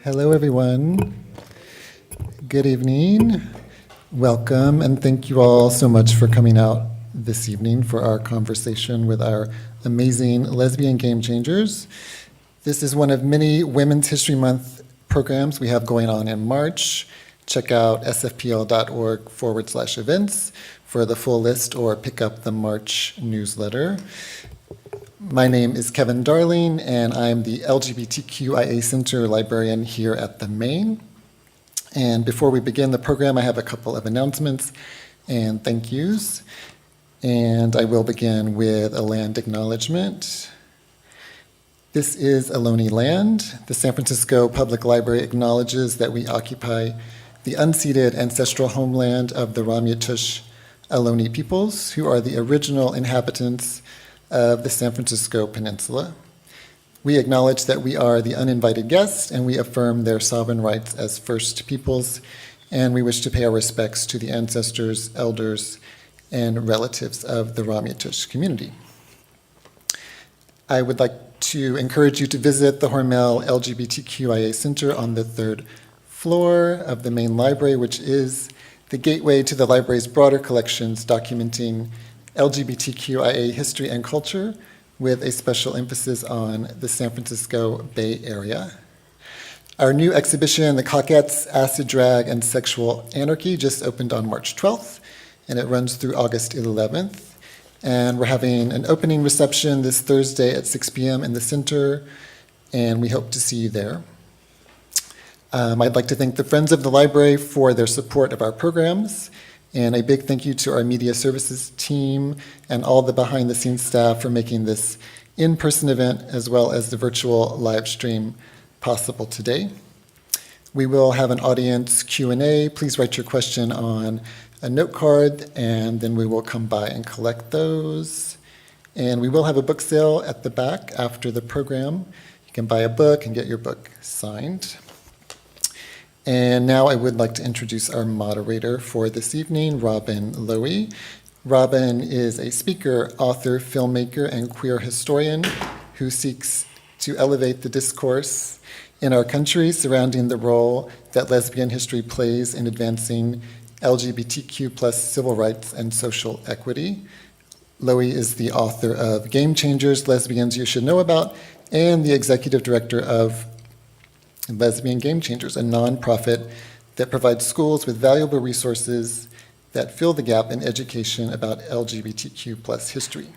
Hello, everyone. Good evening. Welcome, and thank you all so much for coming out this evening for our conversation with our amazing lesbian game changers. This is one of many Women's History Month programs we have going on in March. Check out sfpl.org/events for the full list or pick up the March newsletter. My name is Kevin Darling, and I'm the LGBTQIA Center librarian here at the Main. And before we begin the program, I have a couple of announcements and thank yous. And I will begin with a land acknowledgement. This is Ohlone land. The San Francisco Public Library acknowledges that we occupy the unceded ancestral homeland of the Ramaytush Ohlone peoples, who are the original inhabitants of the San Francisco Peninsula. We acknowledge that we are the uninvited guests, and we affirm their sovereign rights as First Peoples, and we wish to pay our respects to the ancestors, elders, and relatives of the Ramaytush community. I would like to encourage you to visit the Hormel LGBTQIA Center on the 3rd floor of the main library, which is the gateway to the library's broader collections documenting LGBTQIA history and culture, with a special emphasis on the San Francisco Bay Area. Our new exhibition, The Coquettes, Acid Drag, and Sexual Anarchy, just opened on March 12th, and it runs through August 11th. And we're having an opening reception this Thursday at 6 p.m. in the center, and we hope to see you there. I'd like to thank the Friends of the Library for their support of our programs, and a big thank you to our media services team and all the behind-the-scenes staff for making this in-person event as well as the virtual live stream possible today. We will have an audience Q&A. Please write your question on a note card, and then we will come by and collect those. And we will have a book sale at the back after the program. You can buy a book and get your book signed. And now I would like to introduce our moderator for this evening, Robin Lowey. Robin is a speaker, author, filmmaker, and queer historian who seeks to elevate the discourse in our country surrounding the role that lesbian history plays in advancing LGBTQ+ civil rights and social equity. Lowey is the author of Game Changers, Lesbians You Should Know About, and the executive director of Lesbian Game Changers, a nonprofit that provides schools with valuable resources that fill the gap in education about LGBTQ+ history.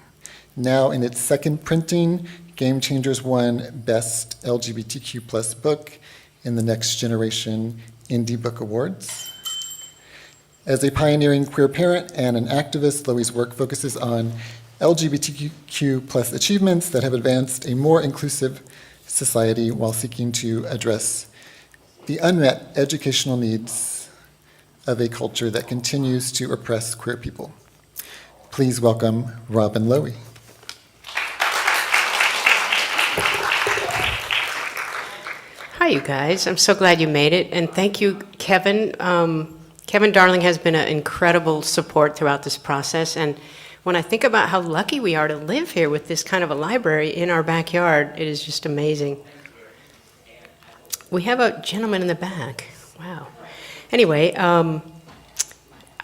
Now in its second printing, Game Changers won Best LGBTQ+ Book in the Next Generation Indie Book Awards. As a pioneering queer parent and an activist, Lowey's work focuses on LGBTQ+ achievements that have advanced a more inclusive society while seeking to address the unmet educational needs of a culture that continues to oppress queer people. Please welcome Robin Lowey. Hi, you guys. I'm so glad you made it, and thank you, Kevin. Kevin Darling has been an incredible support throughout this process, and when I think about how lucky we are to live here with this kind of a library in our backyard, it is just amazing. We have a gentleman in the back. Wow. Anyway, I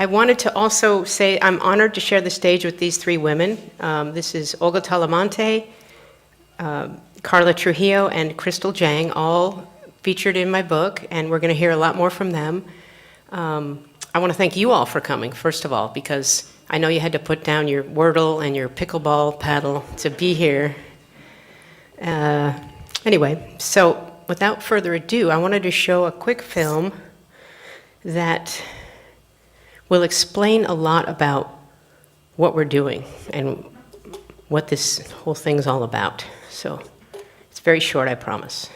wanted to also say I'm honored to share the stage with these three women. This is Olga Talamante, Carla Trujillo, and Crystal Jang, all featured in my book, and we're going to hear a lot more from them. I want to thank you all for coming, first of all, because I know you had to put down your Wordle and your pickleball paddle to be here. Anyway, so without further ado, I wanted to show a quick film that will explain a lot about what we're doing and what this whole thing's all about. So it's very short, I promise.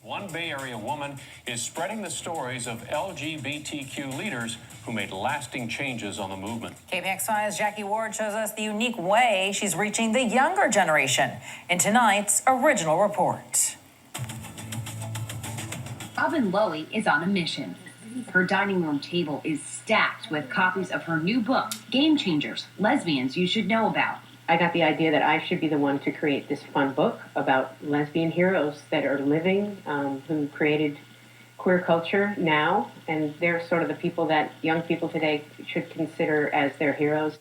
One Bay Area woman is spreading the stories of LGBTQ leaders who made lasting changes on the movement. KPXY's Jackie Ward shows us the unique way she's reaching the younger generation in tonight's original report. Robin Lowey is on a mission. Her dining room table is stacked with copies of her new book, Game Changers, Lesbians You Should Know About. I got the idea that I should be the one to create this fun book about lesbian heroes that are living, who created queer culture now, and they're sort of the people that young people today should consider as their heroes.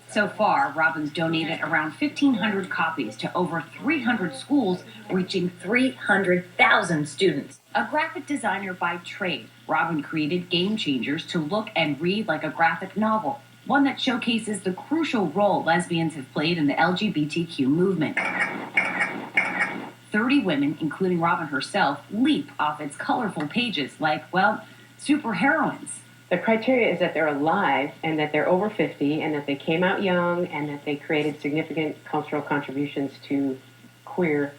So far, Robin's donated around 1,500 copies to over 300 schools, reaching 300,000 students. A graphic designer by trade, Robin created Game Changers to look and read like a graphic novel, one that showcases the crucial role lesbians have played in the LGBTQ movement. 30 women, including Robin herself, leap off its colorful pages like, well, superheroines. The criteria is that they're alive and that they're over 50 and that they came out young and that they created significant cultural contributions to queer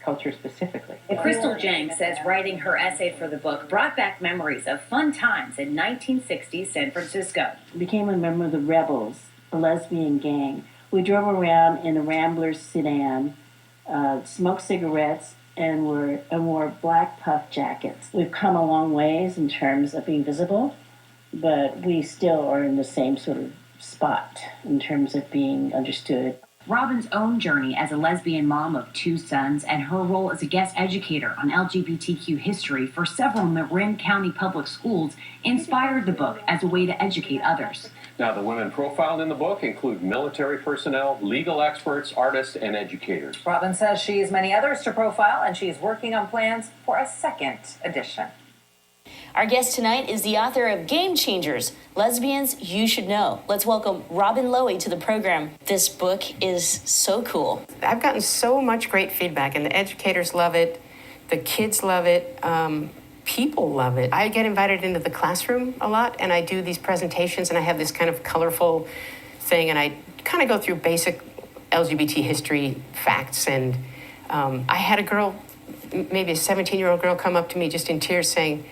culture specifically. Crystal Jang says writing her essay for the book brought back memories of fun times in 1960s San Francisco. Became a member of the Rebels, a lesbian gang. We drove around in a Rambler sedan, smoked cigarettes, and wore black puff jackets. We've come a long ways in terms of being visible, but we still are in the same sort of spot in terms of being understood. Robin's own journey as a lesbian mom of 2 sons and her role as a guest educator on LGBTQ history for several Marin County public schools inspired the book as a way to educate others. Now, the women profiled in the book include military personnel, legal experts, artists, and educators. Robin says she has many others to profile, and she is working on plans for a second edition. Our guest tonight is the author of Game Changers, Lesbians You Should Know. Let's welcome Robin Lowey to the program. This book is so cool. I've gotten so much great feedback, and the educators love it, the kids love it, people love it. I get invited into the classroom a lot, and I do these presentations, and I have this kind of colorful thing, and I kind of go through basic LGBT history facts, and I had a girl, maybe a 17-year-old girl, come up to me just in tears saying,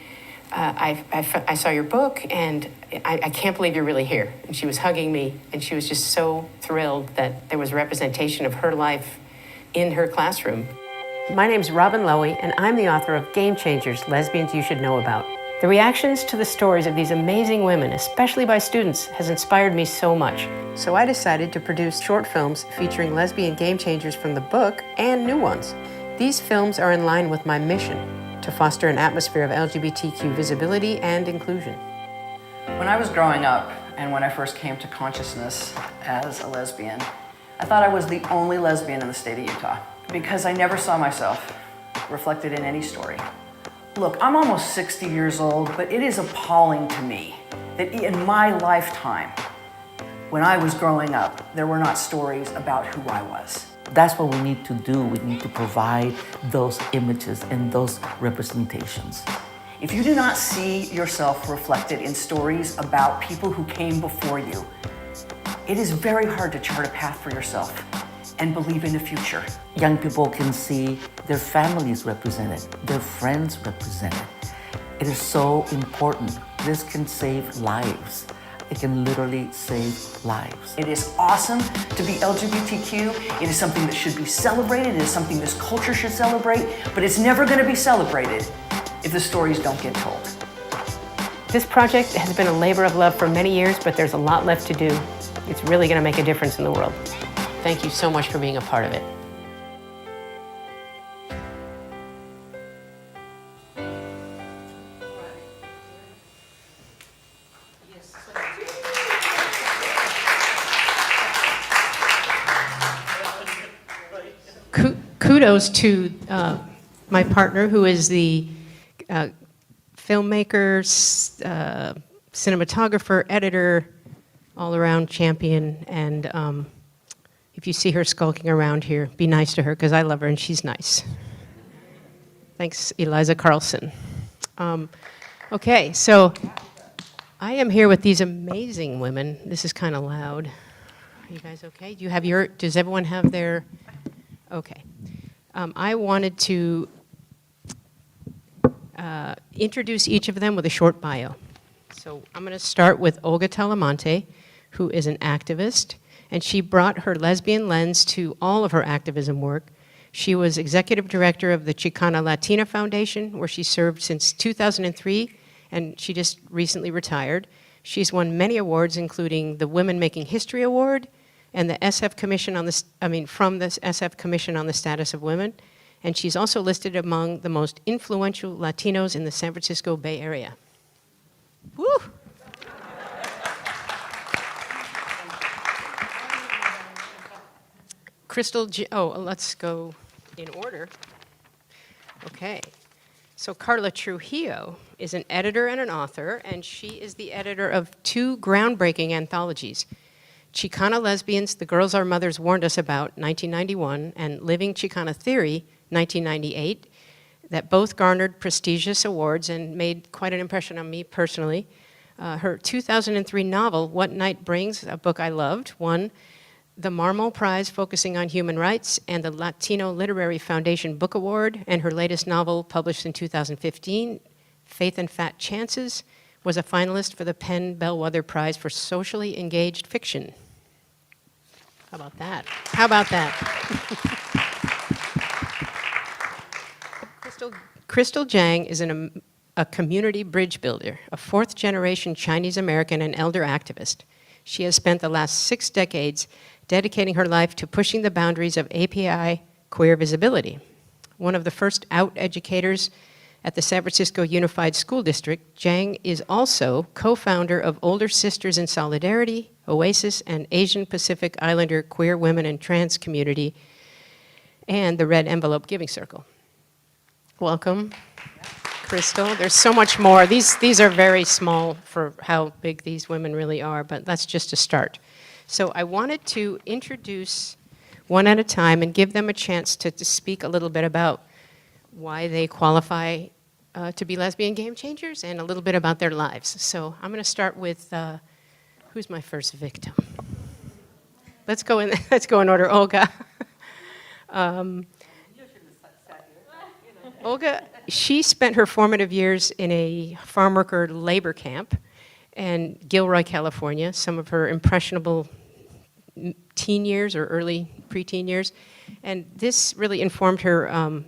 I saw your book, and I can't believe you're really here. And she was hugging me, and she was just so thrilled that there was representation of her life in her classroom. My name's Robin Lowey, and I'm the author of Game Changers, Lesbians You Should Know About. The reactions to the stories of these amazing women, especially by students, has inspired me so much. So I decided to produce short films featuring lesbian game changers from the book and new ones. These films are in line with my mission to foster an atmosphere of LGBTQ visibility and inclusion. When I was growing up, and when I first came to consciousness as a lesbian, I thought I was the only lesbian in the state of Utah because I never saw myself reflected in any story. Look, I'm almost 60 years old, but it is appalling to me that in my lifetime, when I was growing up, there were not stories about who I was. That's what we need to do. We need to provide those images and those representations. If you do not see yourself reflected in stories about people who came before you, it is very hard to chart a path for yourself and believe in the future. Young people can see their families represented, their friends represented. It is so important. This can save lives. It can literally save lives. It is awesome to be LGBTQ. It is something that should be celebrated. It is something this culture should celebrate, but it's never going to be celebrated if the stories don't get told. This project has been a labor of love for many years, but there's a lot left to do. It's really going to make a difference in the world. Thank you so much for being a part of it. Kudos to my partner, who is the filmmaker, cinematographer, editor, all-around champion. And if you see her skulking around here, be nice to her, because I love her and she's nice. Thanks, Eliza Carlson. Okay, so I am here with these amazing women. This is kind of loud. Are you guys okay? Do you have your? Does everyone have their? Okay. I wanted to introduce each of them with a short bio. So I'm going to start with Olga Talamante, who is an activist, and she brought her lesbian lens to all of her activism work. She was executive director of the Chicana Latina Foundation, where she served since 2003, and she just recently retired. She's won many awards, including the Women Making History Award and the SF Commission on the, from the SF Commission on the Status of Women. And she's also listed among the most influential Latinos in the San Francisco Bay Area. Woo! Let's go in order. Okay. So Carla Trujillo is an editor and an author, and she is the editor of 2 groundbreaking anthologies. Chicana Lesbians, The Girls Our Mothers Warned Us About, 1991, and Living Chicana Theory, 1998, that both garnered prestigious awards and made quite an impression on me personally. Her 2003 novel, What Night Brings, a book I loved, won the Marmol Prize focusing on human rights and the Latino Literary Foundation Book Award, and her latest novel, published in 2015, Faith and Fat Chances, was a finalist for the Penn Bellwether Prize for Socially Engaged Fiction. How about that? How about that? Crystal Jang is a community bridge builder, a 4th-generation Chinese-American and elder activist. She has spent the last 6 decades dedicating her life to pushing the boundaries of API queer visibility. One of the first out educators at the San Francisco Unified School District, Jang is also co-founder of Older Sisters in Solidarity, Oasis, and Asian Pacific Islander Queer Women and Trans Community, and the Red Envelope Giving Circle. Welcome, Crystal. There's so much more. These are very small for how big these women really are, but that's just a start. So I wanted to introduce one at a time and give them a chance to speak a little bit about why they qualify to be lesbian game changers and a little bit about their lives. So I'm going to start with, who's my first victim? Let's go in order. Olga. Olga, she spent her formative years in a farm worker labor camp in Gilroy, California, some of her impressionable teen years or early preteen years. And this really informed her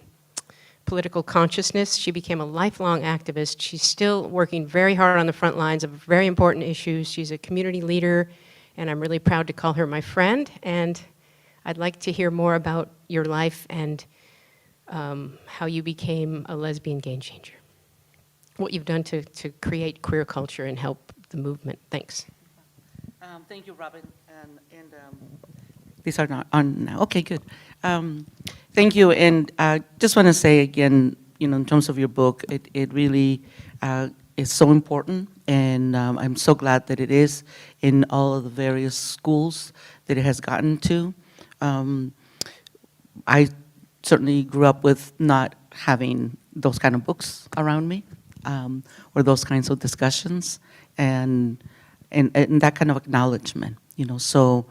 political consciousness. She became a lifelong activist. She's still working very hard on the front lines of very important issues. She's a community leader, and I'm really proud to call her my friend. And I'd like to hear more about your life and how you became a lesbian game changer. What you've done to create queer culture and help the movement. Thanks. Thank you, Robin. These are not on now. Okay, good. Thank you, and just want to say again, in terms of your book, it really is so important, and I'm so glad that it is in all of the various schools that it has gotten to. I certainly grew up with not having those kind of books around me, or those kinds of discussions, and that kind of acknowledgement, So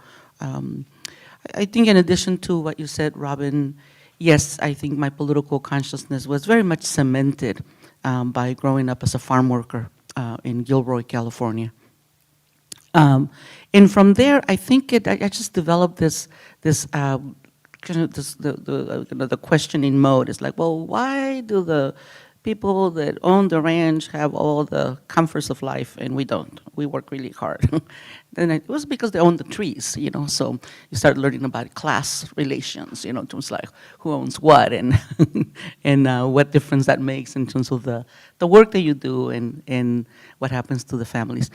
I think in addition to what you said, Robin, yes, I think my political consciousness was very much cemented by growing up as a farm worker in Gilroy, California. And from there, I think I just developed this kind of the questioning mode. It's like, well, why do the people that own the ranch have all the comforts of life and we don't? We work really hard. Then it was because they own the trees, So you start learning about class relations, in terms like who owns what and and what difference that makes in terms of the work that you do and what happens to the families.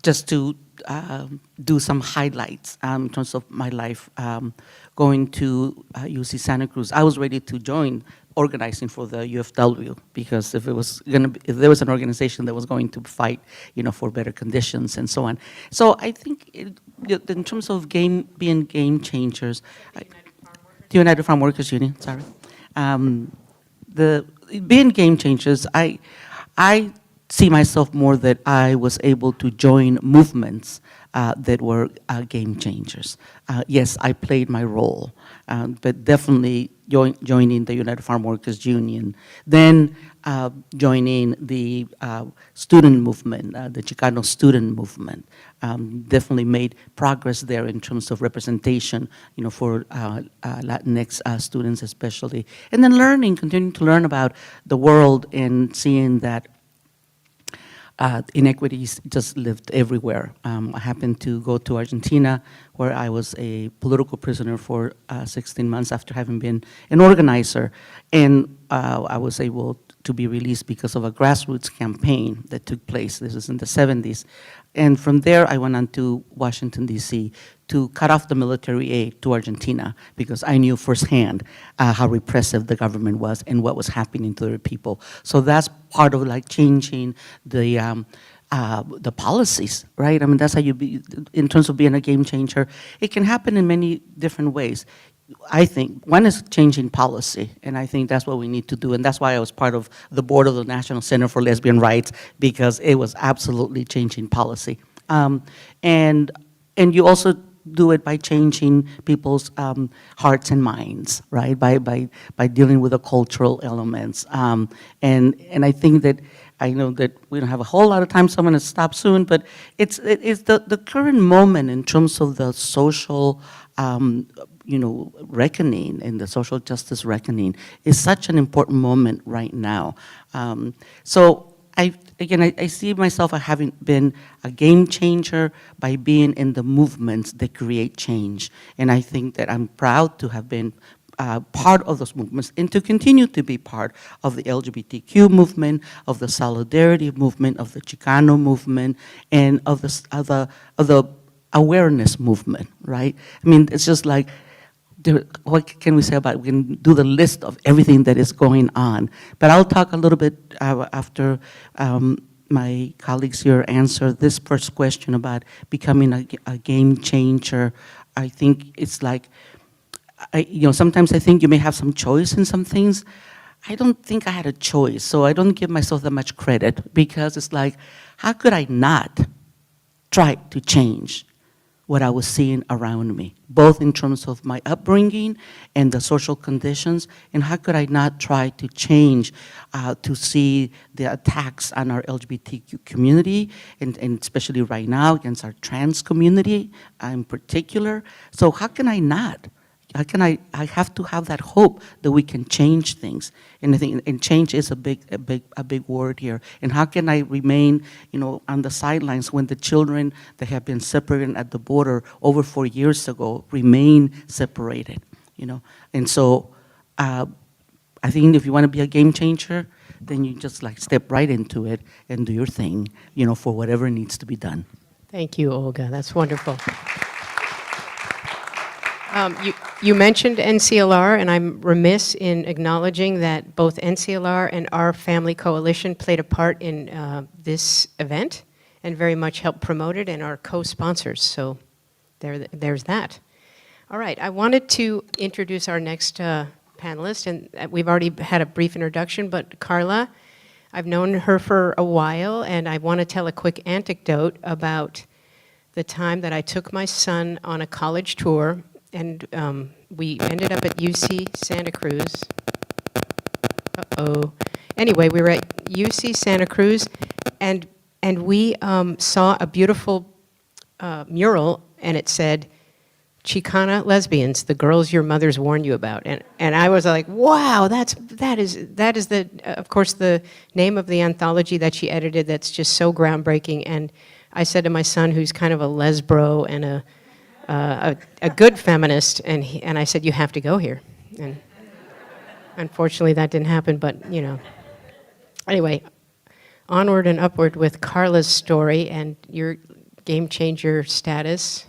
Just to do some highlights in terms of my life, going to UC Santa Cruz, I was ready to join organizing for the UFW because if there was an organization that was going to fight, for better conditions and so on. So I think in terms of being game changers, the United Farm Workers Union, sorry, being game changers, I see myself more that I was able to join movements that were game changers. Yes, I played my role, but definitely joining the United Farm Workers Union, then joining the student movement, the Chicano student movement, definitely made progress there in terms of representation, for Latinx students especially. And then continuing to learn about the world and seeing that inequities just lived everywhere. I happened to go to Argentina, where I was a political prisoner for 16 months after having been an organizer, and I was able to be released because of a grassroots campaign that took place. This was in the 70s. And from there, I went on to Washington, D.C., to cut off the military aid to Argentina, because I knew firsthand how repressive the government was and what was happening to their people. So that's part of like changing the policies, right? I mean, that's how you be, in terms of being a game changer. It can happen in many different ways. I think one is changing policy, and I think that's what we need to do, and that's why I was part of the board of the National Center for Lesbian Rights, because it was absolutely changing policy. And you also do it by changing people's hearts and minds, right? By dealing with the cultural elements. And I think that, I know that we don't have a whole lot of time, so I'm going to stop soon, but it's the current moment in terms of the social reckoning and the social justice reckoning is such an important moment right now. So I see myself as having been a game changer by being in the movements that create change. And I think that I'm proud to have been part of those movements and to continue to be part of the LGBTQ movement, of the solidarity movement, of the Chicano movement, and of the awareness movement, right? I mean, it's just like, what can we say about it? We can do the list of everything that is going on. But I'll talk a little bit after my colleagues here answer this first question about becoming a game changer. I think it's like, sometimes I think you may have some choice in some things. I don't think I had a choice, so I don't give myself that much credit, because it's like, how could I not try to change what I was seeing around me, both in terms of my upbringing and the social conditions, and how could I not try to change to see the attacks on our LGBTQ community, and especially right now against our trans community in particular. So how can I not? I have to have that hope that we can change things, and I think and change is a big word here. And how can I remain, on the sidelines when the children that have been separated at the border over 4 years ago remain separated, And so, I think if you want to be a game changer, then you just like step right into it and do your thing, for whatever needs to be done. Thank you, Olga. That's wonderful. You mentioned NCLR, and I'm remiss in acknowledging that both NCLR and our family coalition played a part in this event and very much helped promote it, and are co-sponsors. So there's that. All right, I wanted to introduce our next panelist, and we've already had a brief introduction, but Carla, I've known her for a while, and I want to tell a quick anecdote about the time that I took my son on a college tour, and we ended up at UC Santa Cruz. Anyway, we were at UC Santa Cruz, and we saw a beautiful mural, and it said, "Chicana lesbians, the girls your mothers warned you about." And I was like, wow, that is the, of course, the name of the anthology that she edited that's just so groundbreaking. And I said to my son, who's kind of a lesbro and a good feminist, and I said, you have to go here. And unfortunately that didn't happen, but Anyway, onward and upward with Carla's story and your game changer status.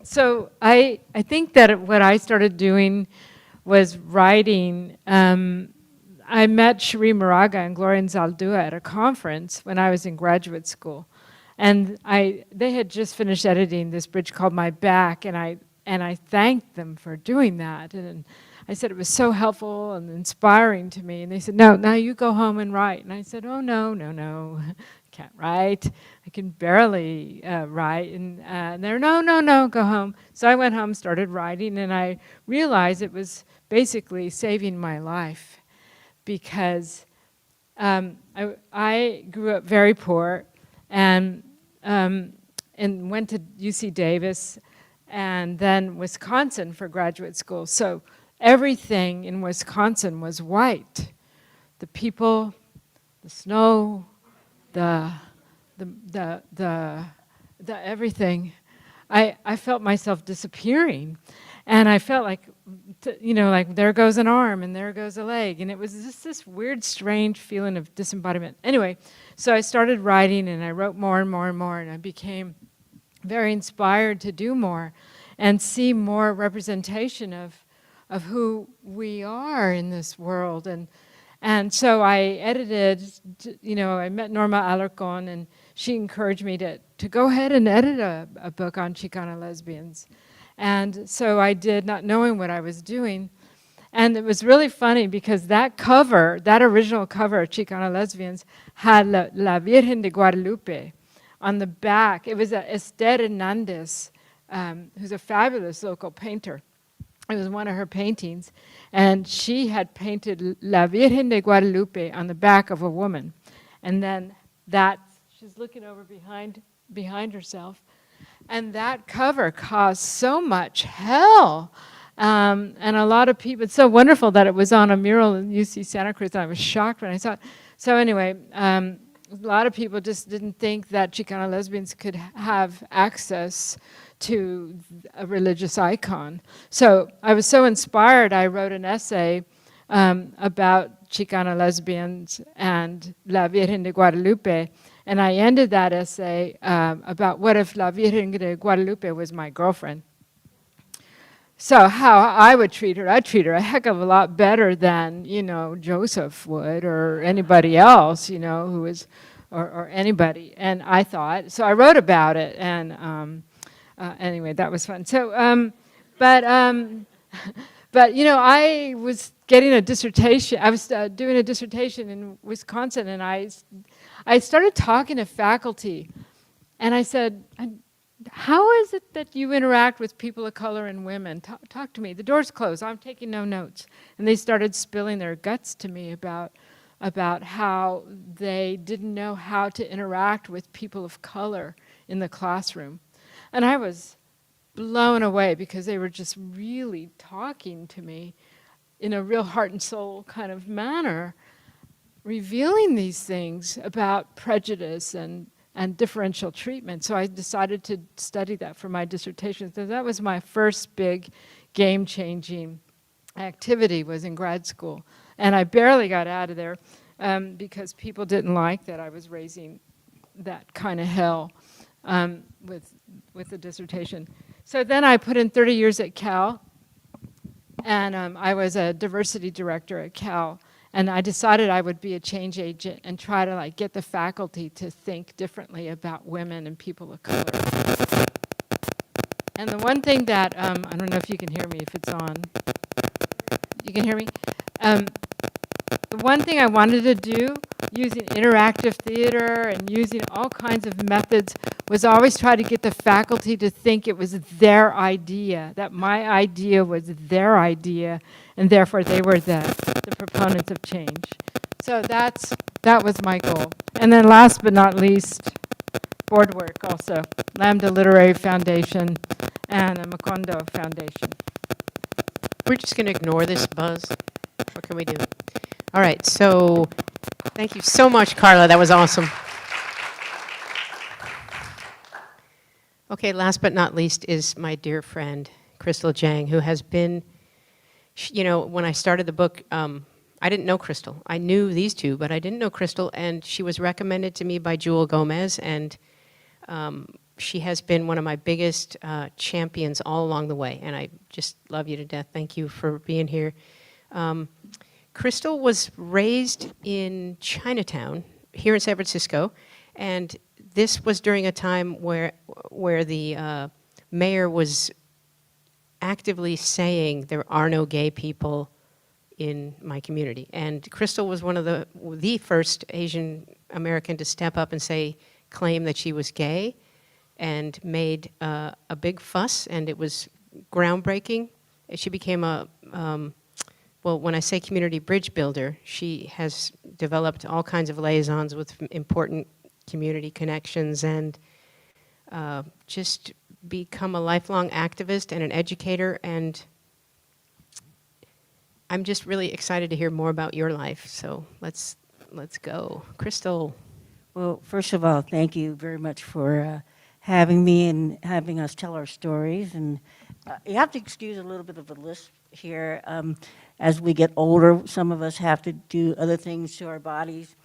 So I think that what I started doing was writing. I met Cherie Moraga and Gloria Zaldúa at a conference when I was in graduate school. And they had just finished editing this bridge called My Back, and I thanked them for doing that. And I said it was so helpful and inspiring to me. And they said, no, now you go home and write. And I said, oh, no, can't write. I can barely write. And they're, no, go home. So I went home, started writing, and I realized it was basically saving my life because I grew up very poor and went to UC Davis and then Wisconsin for graduate school. So everything in Wisconsin was white. The people, the snow, the everything. I felt myself disappearing. And I felt like, like there goes an arm and there goes a leg. And it was just this weird, strange feeling of disembodiment. Anyway, so I started writing and I wrote more and more and more. And I became very inspired to do more and see more representation of who we are in this world. And so I edited, I met Norma Alarcon, and she encouraged me to go ahead and edit a book on Chicana lesbians. And so I did, not knowing what I was doing. And it was really funny because that cover, that original cover of Chicana Lesbians, had La Virgen de Guadalupe on the back. It was Esther Hernandez, who's a fabulous local painter. It was one of her paintings. And she had painted La Virgen de Guadalupe on the back of a woman. And then she's looking over behind herself. And that cover caused so much hell. And a lot of people, it's so wonderful that it was on a mural in UC Santa Cruz. And I was shocked when I saw it. So anyway, a lot of people just didn't think that Chicana lesbians could have access to a religious icon. So I was so inspired, I wrote an essay about Chicana lesbians and La Virgen de Guadalupe. And I ended that essay about what if La Virgen de Guadalupe was my girlfriend. So how I would treat her, I'd treat her a heck of a lot better than, Joseph would or anybody else, who was, or anybody. And I thought, so I wrote about it. And anyway, that was fun. So, but I was getting a dissertation. I was doing a dissertation in Wisconsin, and I started talking to faculty, and I said, how is it that you interact with people of color and women? Talk to me. The door's closed. I'm taking no notes. And they started spilling their guts to me about how they didn't know how to interact with people of color in the classroom. And I was blown away because they were just really talking to me in a real heart and soul kind of manner, revealing these things about prejudice and differential treatment. So I decided to study that for my dissertation. So that was my first big game-changing activity, was in grad school. And I barely got out of there because people didn't like that I was raising that kind of hell with the dissertation. So then I put in 30 years at Cal, and I was a diversity director at Cal. And I decided I would be a change agent and try to get the faculty to think differently about women and people of color. And the one thing that, I don't know if you can hear me, if it's on. You can hear me? The one thing I wanted to do, using interactive theater and using all kinds of methods, was always try to get the faculty to think it was their idea, that my idea was their idea, and therefore they were the proponents of change. So that was my goal. And then last but not least, board work also. Lambda Literary Foundation and the Macondo Foundation. We're just going to ignore this buzz. What can we do? All right, so thank you so much, Carla. That was awesome. Okay, last but not least is my dear friend, Crystal Jang, who has been, when I started the book, I didn't know Crystal. I knew these two, but I didn't know Crystal, and she was recommended to me by Jewel Gomez, and she has been one of my biggest champions all along the way, and I just love you to death. Thank you for being here. Crystal was raised in Chinatown, here in San Francisco, and this was during a time where the mayor was actively saying there are no gay people in my community. And Crystal was one of the first Asian American to step up and claim that she was gay, and made a big fuss, and it was groundbreaking. She became well, when I say community bridge builder, she has developed all kinds of liaisons with important community connections, and just become a lifelong activist and an educator. And I'm just really excited to hear more about your life. So let's go. Crystal. Well, first of all, thank you very much for having me and having us tell our stories. And you have to excuse a little bit of a lisp here. As we get older, some of us have to do other things to our bodies.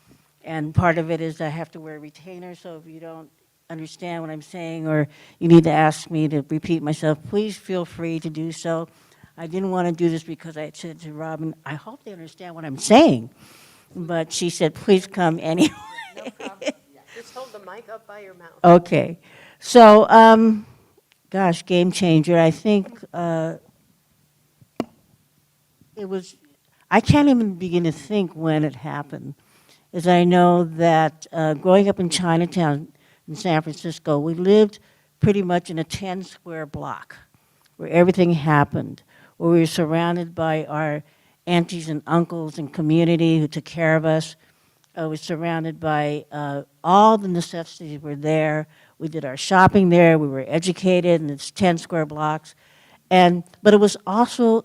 And part of it is I have to wear retainers, so if you don't understand what I'm saying or you need to ask me to repeat myself, please feel free to do so. I didn't want to do this because I said to Robin, I hope they understand what I'm saying. But she said, please come anyway. No problem. Just hold the mic up by your mouth. Okay. So, gosh, game changer. I think it was, I can't even begin to think when it happened. As I know that growing up in Chinatown in San Francisco, we lived pretty much in a 10-square block where everything happened, where we were surrounded by our aunties and uncles and community who took care of us. We were surrounded by all the necessities were there. We did our shopping there. We were educated in its 10 square blocks. But it was also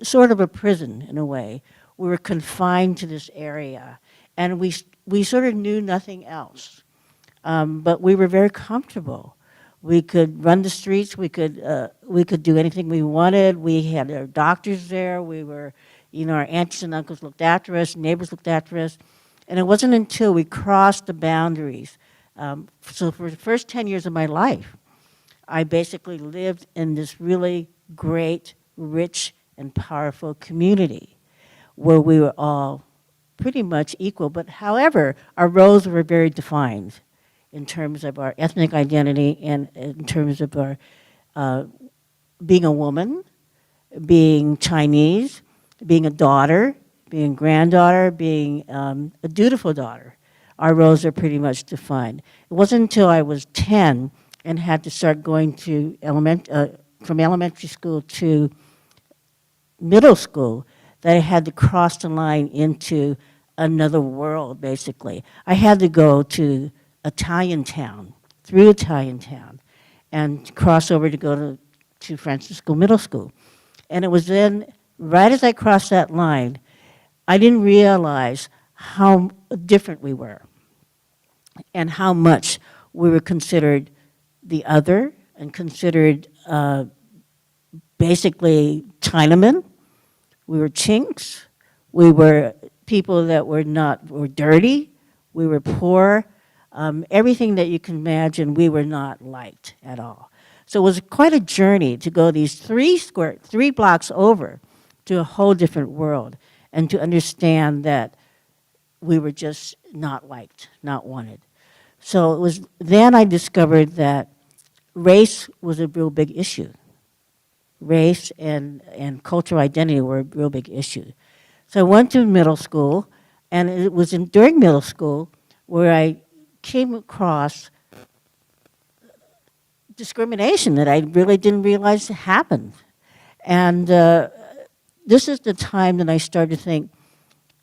sort of a prison in a way. We were confined to this area. And we sort of knew nothing else. But we were very comfortable. We could run the streets. We could do anything we wanted. We had our doctors there. We were, our aunts and uncles looked after us. Neighbors looked after us. And it wasn't until we crossed the boundaries. So for the first 10 years of my life, I basically lived in this really great, rich, and powerful community where we were all pretty much equal. But however, our roles were very defined in terms of our ethnic identity and in terms of our being a woman, being Chinese, being a daughter, being granddaughter, being a dutiful daughter. Our roles are pretty much defined. It wasn't until I was 10 and had to start going to from elementary school to middle school that I had to cross the line into another world, basically. I had to go to Italian town, through Italian town, and cross over to go to Francisco Middle School. And it was then, right as I crossed that line, I didn't realize how different we were and how much we were considered the other and considered basically Chinamen. We were chinks. We were people that were dirty. We were poor. Everything that you can imagine, we were not liked at all. So it was quite a journey to go these 3 blocks over to a whole different world and to understand that we were just not liked, not wanted. So it was then I discovered that race was a real big issue. Race and cultural identity were a real big issue. So I went to middle school, and it was during middle school where I came across discrimination that I really didn't realize happened. And this is the time that I started to think,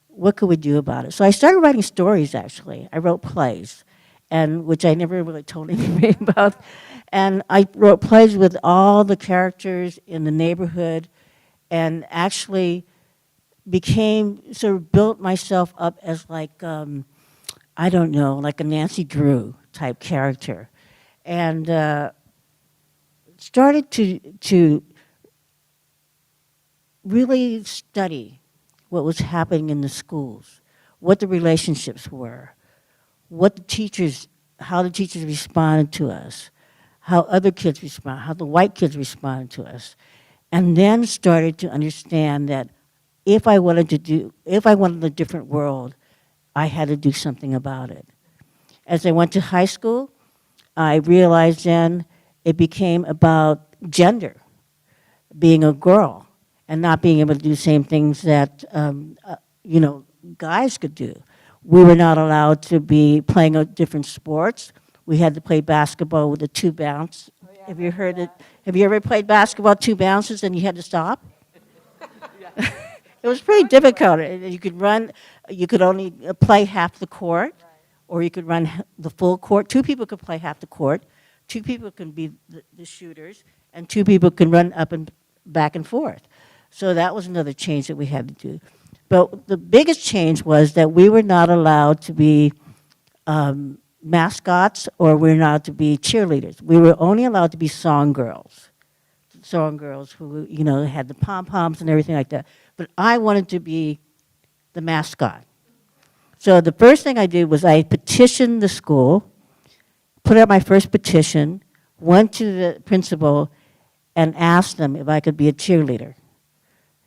what could we do about it? So I started writing stories, actually. I wrote plays, which I never really told anybody about. And I wrote plays with all the characters in the neighborhood and actually sort of built myself up as like, I don't know, like a Nancy Drew type character. And started to really study what was happening in the schools, what the relationships were, how the teachers responded to us, how other kids respond, how the white kids responded to us. And then started to understand that if I wanted a different world, I had to do something about it. As I went to high school, I realized then it became about gender. being a girl and not being able to do the same things that, you know, guys could do. We were not allowed to be playing different sports. We had to play basketball with a 2 bounce. Have you heard it? Have you ever played basketball 2 bounces and you had to stop? It was pretty difficult. You could run, you could only play half the court, or you could run the full court. 2 people could play half the court. 2 people can be the shooters, and 2 people can run up and back and forth. So that was another change that we had to do. But the biggest change was that we were not allowed to be mascots, or we're not allowed to be cheerleaders. We were only allowed to be song girls who, you know, had the pom-poms and everything like that. But I wanted to be the mascot. So the first thing I did was I petitioned the school, put out my first petition, went to the principal, and asked them if I could be a cheerleader.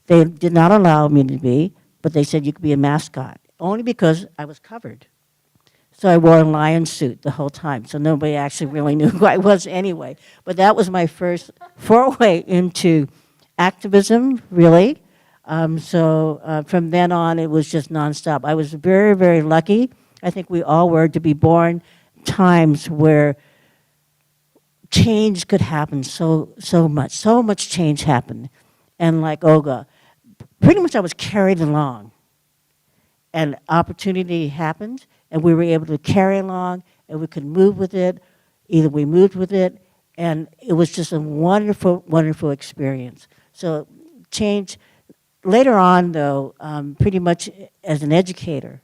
They did not allow me to be, but they said you could be a mascot, only because I was covered. So I wore a lion suit the whole time, so nobody actually really knew who I was anyway. But that was my first foray into activism, really. From then on, it was just nonstop. I was very, very lucky. I think we all were, to be born times where change could happen so much change happened. And like Olga, pretty much I was carried along. And opportunity happened, and we were able to carry along, and we could move with it. Either we moved with it, and it was just a wonderful, wonderful experience. So change. Later on, though, pretty much as an educator,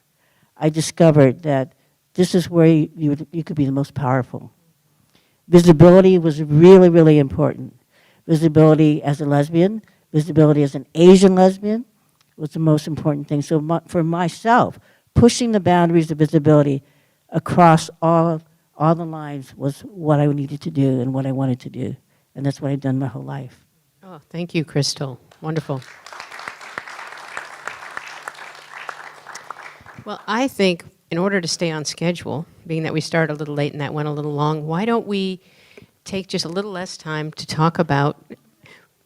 I discovered that this is where you could be the most powerful. Visibility was really, really important. Visibility as a lesbian, visibility as an Asian lesbian was the most important thing. So for myself, pushing the boundaries of visibility across all the lines was what I needed to do and what I wanted to do. And that's what I've done my whole life. Oh, thank you, Crystal. Wonderful. Well, I think in order to stay on schedule, being that we started a little late and that went a little long, why don't we take just a little less time to talk about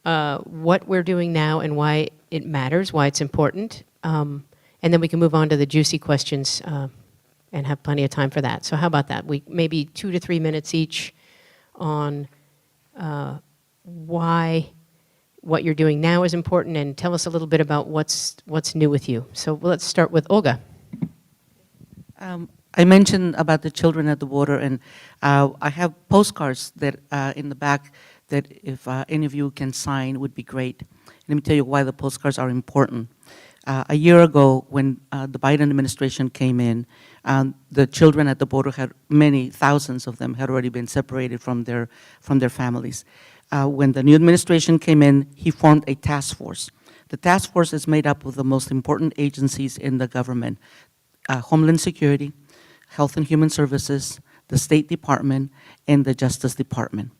what we're doing now and why it matters, why it's important, and then we can move on to the juicy questions and have plenty of time for that. So how about that? We maybe 2 to 3 minutes each on why what you're doing now is important, and tell us a little bit about what's new with you. So let's start with Olga. I mentioned about the children at the border, and I have postcards that in the back that if any of you can sign would be great. Let me tell you why the postcards are important. A year ago, when the Biden administration came in, the children at the border had thousands of them had already been separated from their families. When the new administration came in, he formed a task force. The task force is made up of the most important agencies in the government: Homeland Security, Health and Human Services, the State Department, and the Justice Department.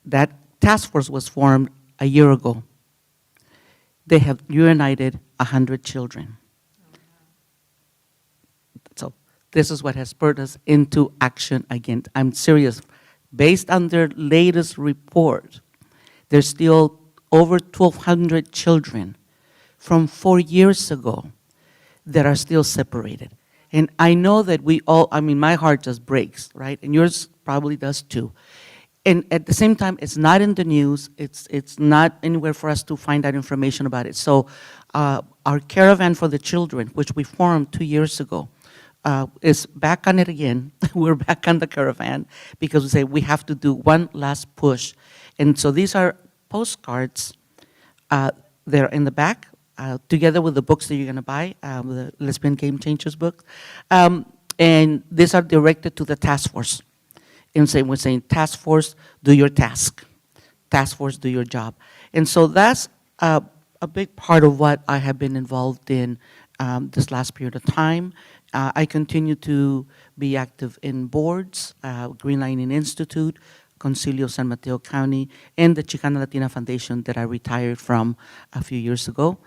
That task force was formed a year ago. They have reunited 100 children. So this is what has spurred us into action again. I'm serious. Based on their latest report, there's still over 1,200 children from 4 years ago that are still separated. And I know that we all, I mean, my heart just breaks, right? And yours probably does too. And at the same time, it's not in the news. It's not anywhere for us to find out information about it. So our Caravan for the Children, which we formed 2 years ago, is back on it again. We're back on the Caravan because we say we have to do one last push. And so these are postcards. They're in the back, together with the books that you're going to buy, the Lesbian Game Changers book. And these are directed to the task force. And we're saying, task force, do your task. Task force, do your job. And so that's a big part of what I have been involved in this last period of time. I continue to be active in boards, Green Lining Institute, Concilio San Mateo County, and the Chicana Latina Foundation that I retired from a few years ago.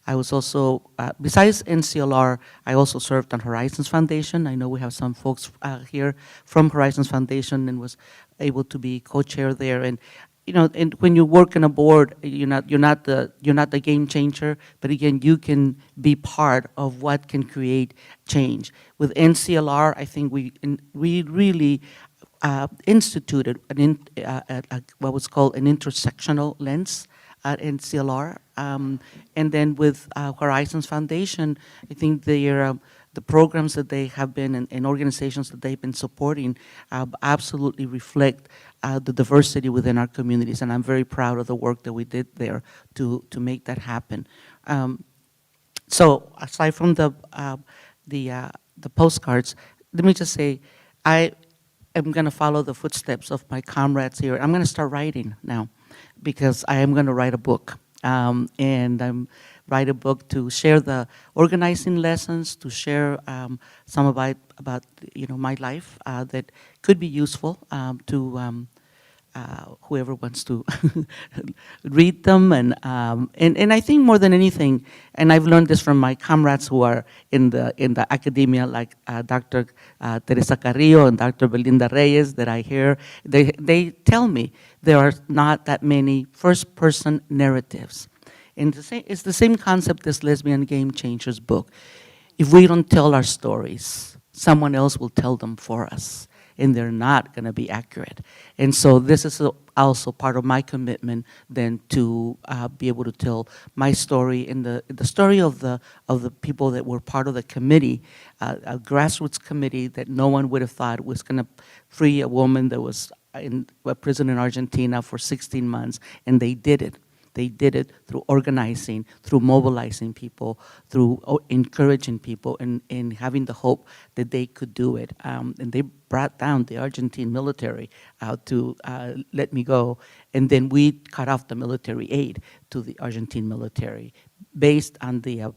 I was also, besides NCLR, I also served on Horizons Foundation. I know we have some folks here from Horizons Foundation and was able to be co-chair there. And you know, and when you work in a board, you're not the game changer, but again, you can be part of what can create change. With NCLR, I think we really instituted what was called an intersectional lens at NCLR. And then with Horizons Foundation, I think the programs that they have been and organizations that they've been supporting absolutely reflect the diversity within our communities. And I'm very proud of the work that we did there to make that happen. So aside from the postcards, let me just say, I am going to follow the footsteps of my comrades here. I'm going to start writing now, because I am going to write a book. And I'm write a book to share the organizing lessons, to share some about my life that could be useful to whoever wants to read them. And I think more than anything, and I've learned this from my comrades who are in the academia, like Dr. Teresa Carrillo and Dr. Belinda Reyes, that I hear, they tell me there are not that many first-person narratives. And it's the same concept as Lesbian Game Changers book. If we don't tell our stories, someone else will tell them for us, and they're not going to be accurate. And so this is also part of my commitment then to be able to tell my story and the story of the people that were part of the committee, a grassroots committee that no one would have thought was going to free a woman that was in a prison in Argentina for 16 months, and they did it. They did it through organizing, through mobilizing people, through encouraging people, and having the hope that they could do it. And they brought down the Argentine military to let me go. And then we cut off the military aid to the Argentine military based on the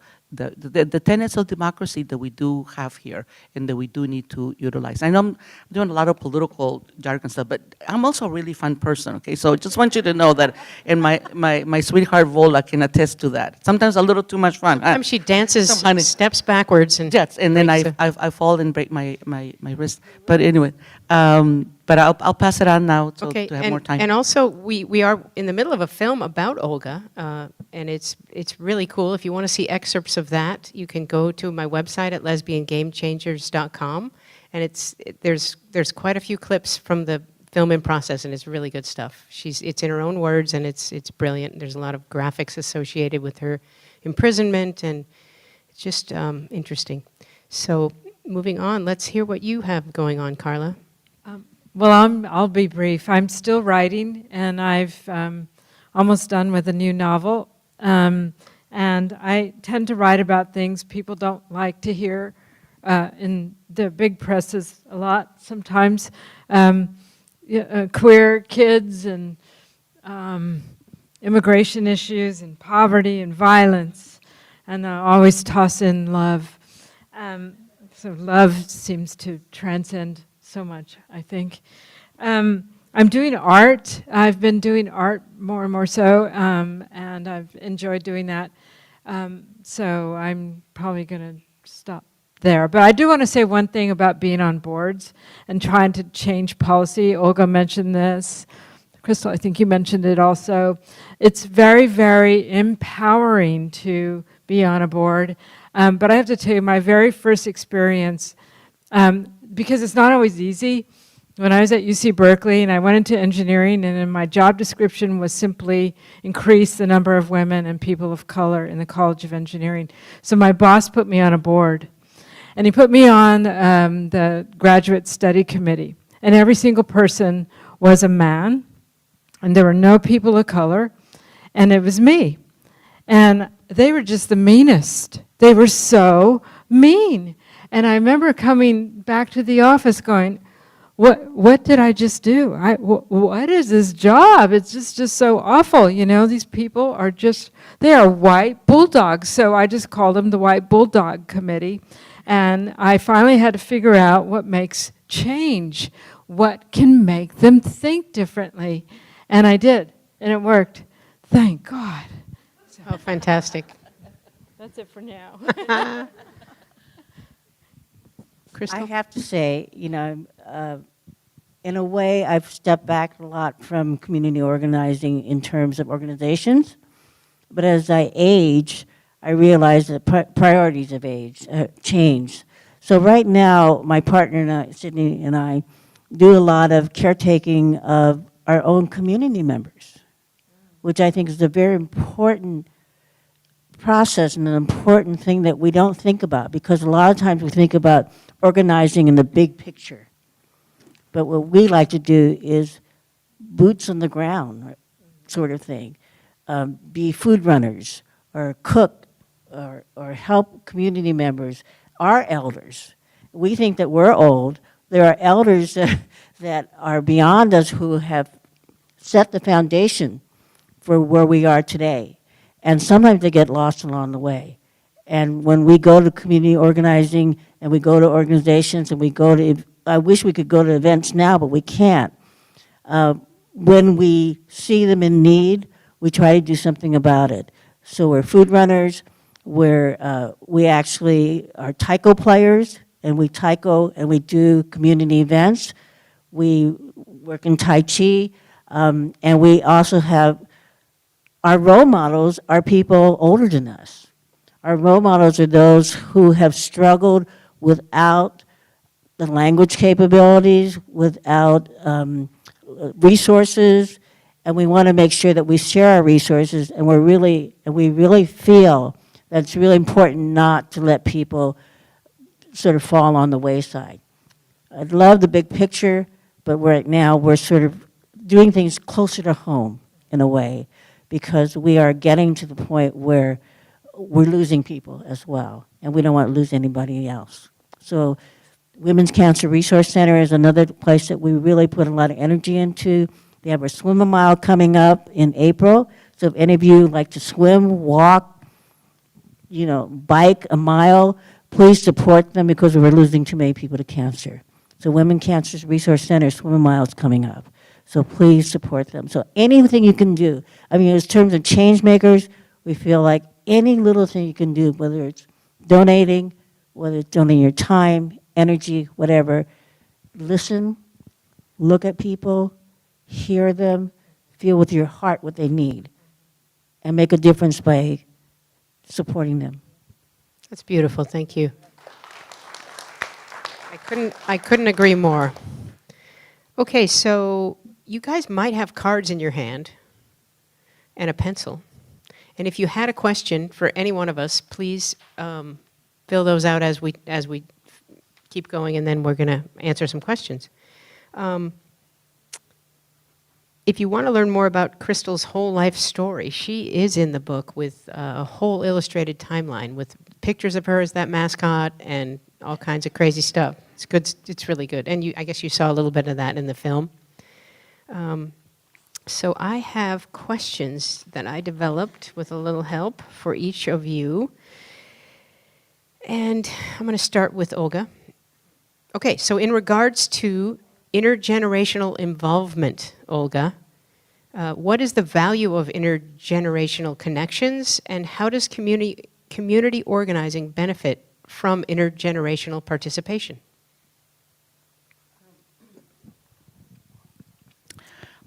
tenets of democracy that we do have here and that we do need to utilize. I know I'm doing a lot of political jargon stuff, but I'm also a really fun person, okay? So I just want you to know that, and my sweetheart Vola can attest to that. Sometimes a little too much fun. Sometimes she dances steps backwards. And yes, and then I fall and break my wrist. But anyway, but I'll pass it on now to have more time. And also, we are in the middle of a film about Olga, and it's really cool. If you want to see excerpts of that, you can go to my website at lesbiangamechangers.com, and there's quite a few clips from the film in process, and it's really good stuff. It's in her own words, and it's brilliant. There's a lot of graphics associated with her imprisonment, and it's just interesting. So moving on, let's hear what you have going on, Carla. Well, I'll be brief. I'm still writing, and I've almost done with a new novel. And I tend to write about things people don't like to hear in the big presses a lot sometimes. Queer kids and immigration issues and poverty and violence. And I always toss in love. So love seems to transcend so much, I think. I'm doing art. I've been doing art more and more so, and I've enjoyed doing that. So I'm probably going to stop there. But I do want to say one thing about being on boards and trying to change policy. Olga mentioned this. Crystal, I think you mentioned it also. It's very, very empowering to be on a board. But I have to tell you, my very first experience, because it's not always easy. When I was at UC Berkeley and I went into engineering, and in my job description was simply increase the number of women and people of color in the College of Engineering. So my boss put me on a board, and he put me on the graduate study committee. And every single person was a man, and there were no people of color, and it was me. And they were just the meanest. They were so mean. And I remember coming back to the office going, what did I just do? What is this job? It's just so awful. You know, these people are they are white bulldogs. So I just called them the White Bulldog Committee. And I finally had to figure out what makes change, what can make them think differently. And I did, and it worked. Thank God. Oh, fantastic. That's it for now. Crystal? I have to say, in a way, I've stepped back a lot from community organizing in terms of organizations. But as I age, I realize that priorities have changed. So right now, my partner and I, Sydney and I, do a lot of caretaking of our own community members, which I think is a very important process and an important thing that we don't think about, because a lot of times we think about organizing in the big picture. But what we like to do is boots on the ground sort of thing. Be food runners or cook or help community members, our elders. We think that we're old. There are elders that are beyond us who have set the foundation for where we are today. And sometimes they get lost along the way. And when we go to community organizing and we go to organizations and we go to, I wish we could go to events now, but we can't. When we see them in need, we try to do something about it. So we're food runners, we actually are taiko players, and we taiko and we do community events. We work in Tai Chi, and we also have, our role models are people older than us. Our role models are those who have struggled without the language capabilities, without resources, and we want to make sure that we share our resources, and we really feel that it's really important not to let people sort of fall on the wayside. I'd love the big picture, but right now we're sort of doing things closer to home in a way, because we are getting to the point where we're losing people as well, and we don't want to lose anybody else. So Women's Cancer Resource Center is another place that we really put a lot of energy into. They have a swim a mile coming up in April. So if any of you like to swim, walk, bike a mile, please support them, because we're losing too many people to cancer. So Women's Cancer Resource Center swim a mile is coming up. So please support them. So anything you can do. I mean, in terms of change makers, we feel like any little thing you can do, whether it's donating, whether it's donating your time, energy, whatever, listen, look at people, hear them, feel with your heart what they need, and make a difference by supporting them. That's beautiful. Thank you. I couldn't agree more. Okay, so you guys might have cards in your hand and a pencil. And if you had a question for any one of us, please fill those out as we keep going, and then we're going to answer some questions. If you want to learn more about Crystal's whole life story, she is in the book with a whole illustrated timeline with pictures of her as that mascot and all kinds of crazy stuff. It's good. It's really good. And I guess you saw a little bit of that in the film. So I have questions that I developed with a little help for each of you. And I'm going to start with Olga. Okay, so in regards to intergenerational involvement, Olga, what is the value of intergenerational connections, and how does community organizing benefit from intergenerational participation?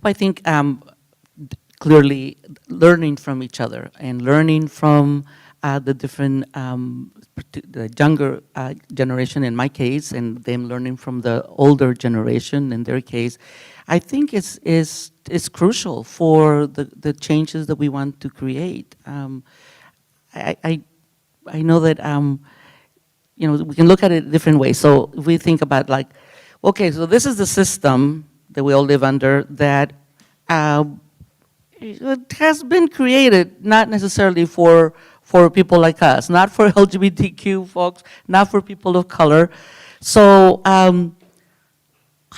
I think clearly learning from each other and learning from the different, the younger generation in my case, and them learning from the older generation in their case, I think is crucial for the changes that we want to create. I know that we can look at it different ways. So if we think about like, okay, so this is the system that we all live under that it has been created not necessarily for people like us, not for LGBTQ folks, not for people of color. So how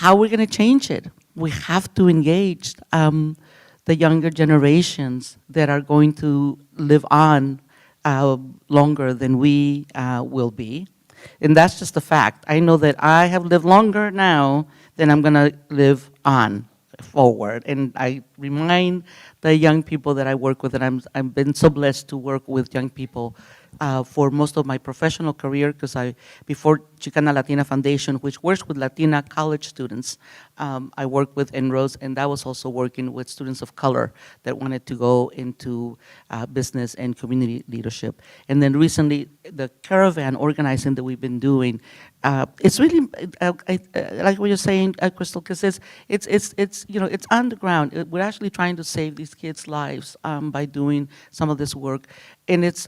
are we going to change it? We have to engage the younger generations that are going to live on longer than we will be. And that's just a fact. I know that I have lived longer now than I'm going to live on forward. And I remind the young people that I work with, and I've been so blessed to work with young people for most of my professional career, because before Chicana Latina Foundation, which works with Latina college students, I worked with Enrose, and that was also working with students of color that wanted to go into business and community leadership. And then recently, the caravan organizing that we've been doing, it's really, like what you're saying, Crystal, because it's you know, it's on the ground. We're actually trying to save these kids' lives by doing some of this work, and it's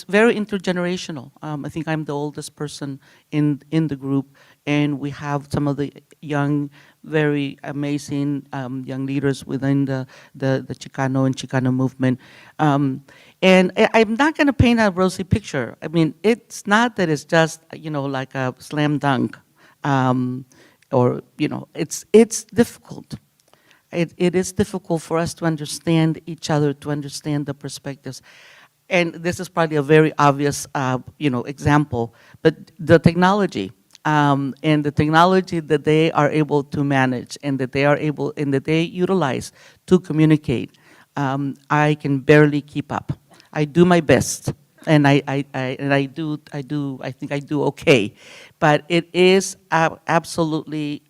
very intergenerational. I think I'm the oldest person in the group, and we have some of the young, very amazing young leaders within the Chicano and Chicano movement. And I'm not going to paint a rosy picture. I mean, it's not that it's just, you know, like a slam dunk, or, you know, it's difficult. It is difficult for us to understand each other, to understand the perspectives. And this is probably a very obvious, you know, example, but the technology, and the technology that they are able to manage and that they are able and that they utilize to communicate, I can barely keep up. I do my best, and I think I do okay, but it is absolutely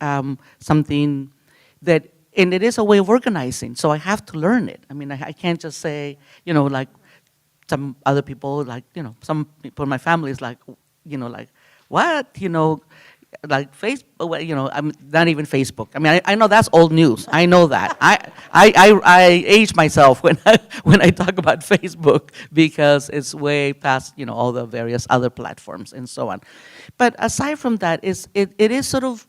something that, and it is a way of organizing, so I have to learn it. I mean, I can't just say, you know, like some other people, like, you know, some people in my family is like, you know, like, what, you know, like Facebook, you know, I'm not even Facebook. I mean, I know that's old news. I know that. I age myself when I talk about Facebook, because it's way past, you know, all the various other platforms and so on. But aside from that, it is sort of,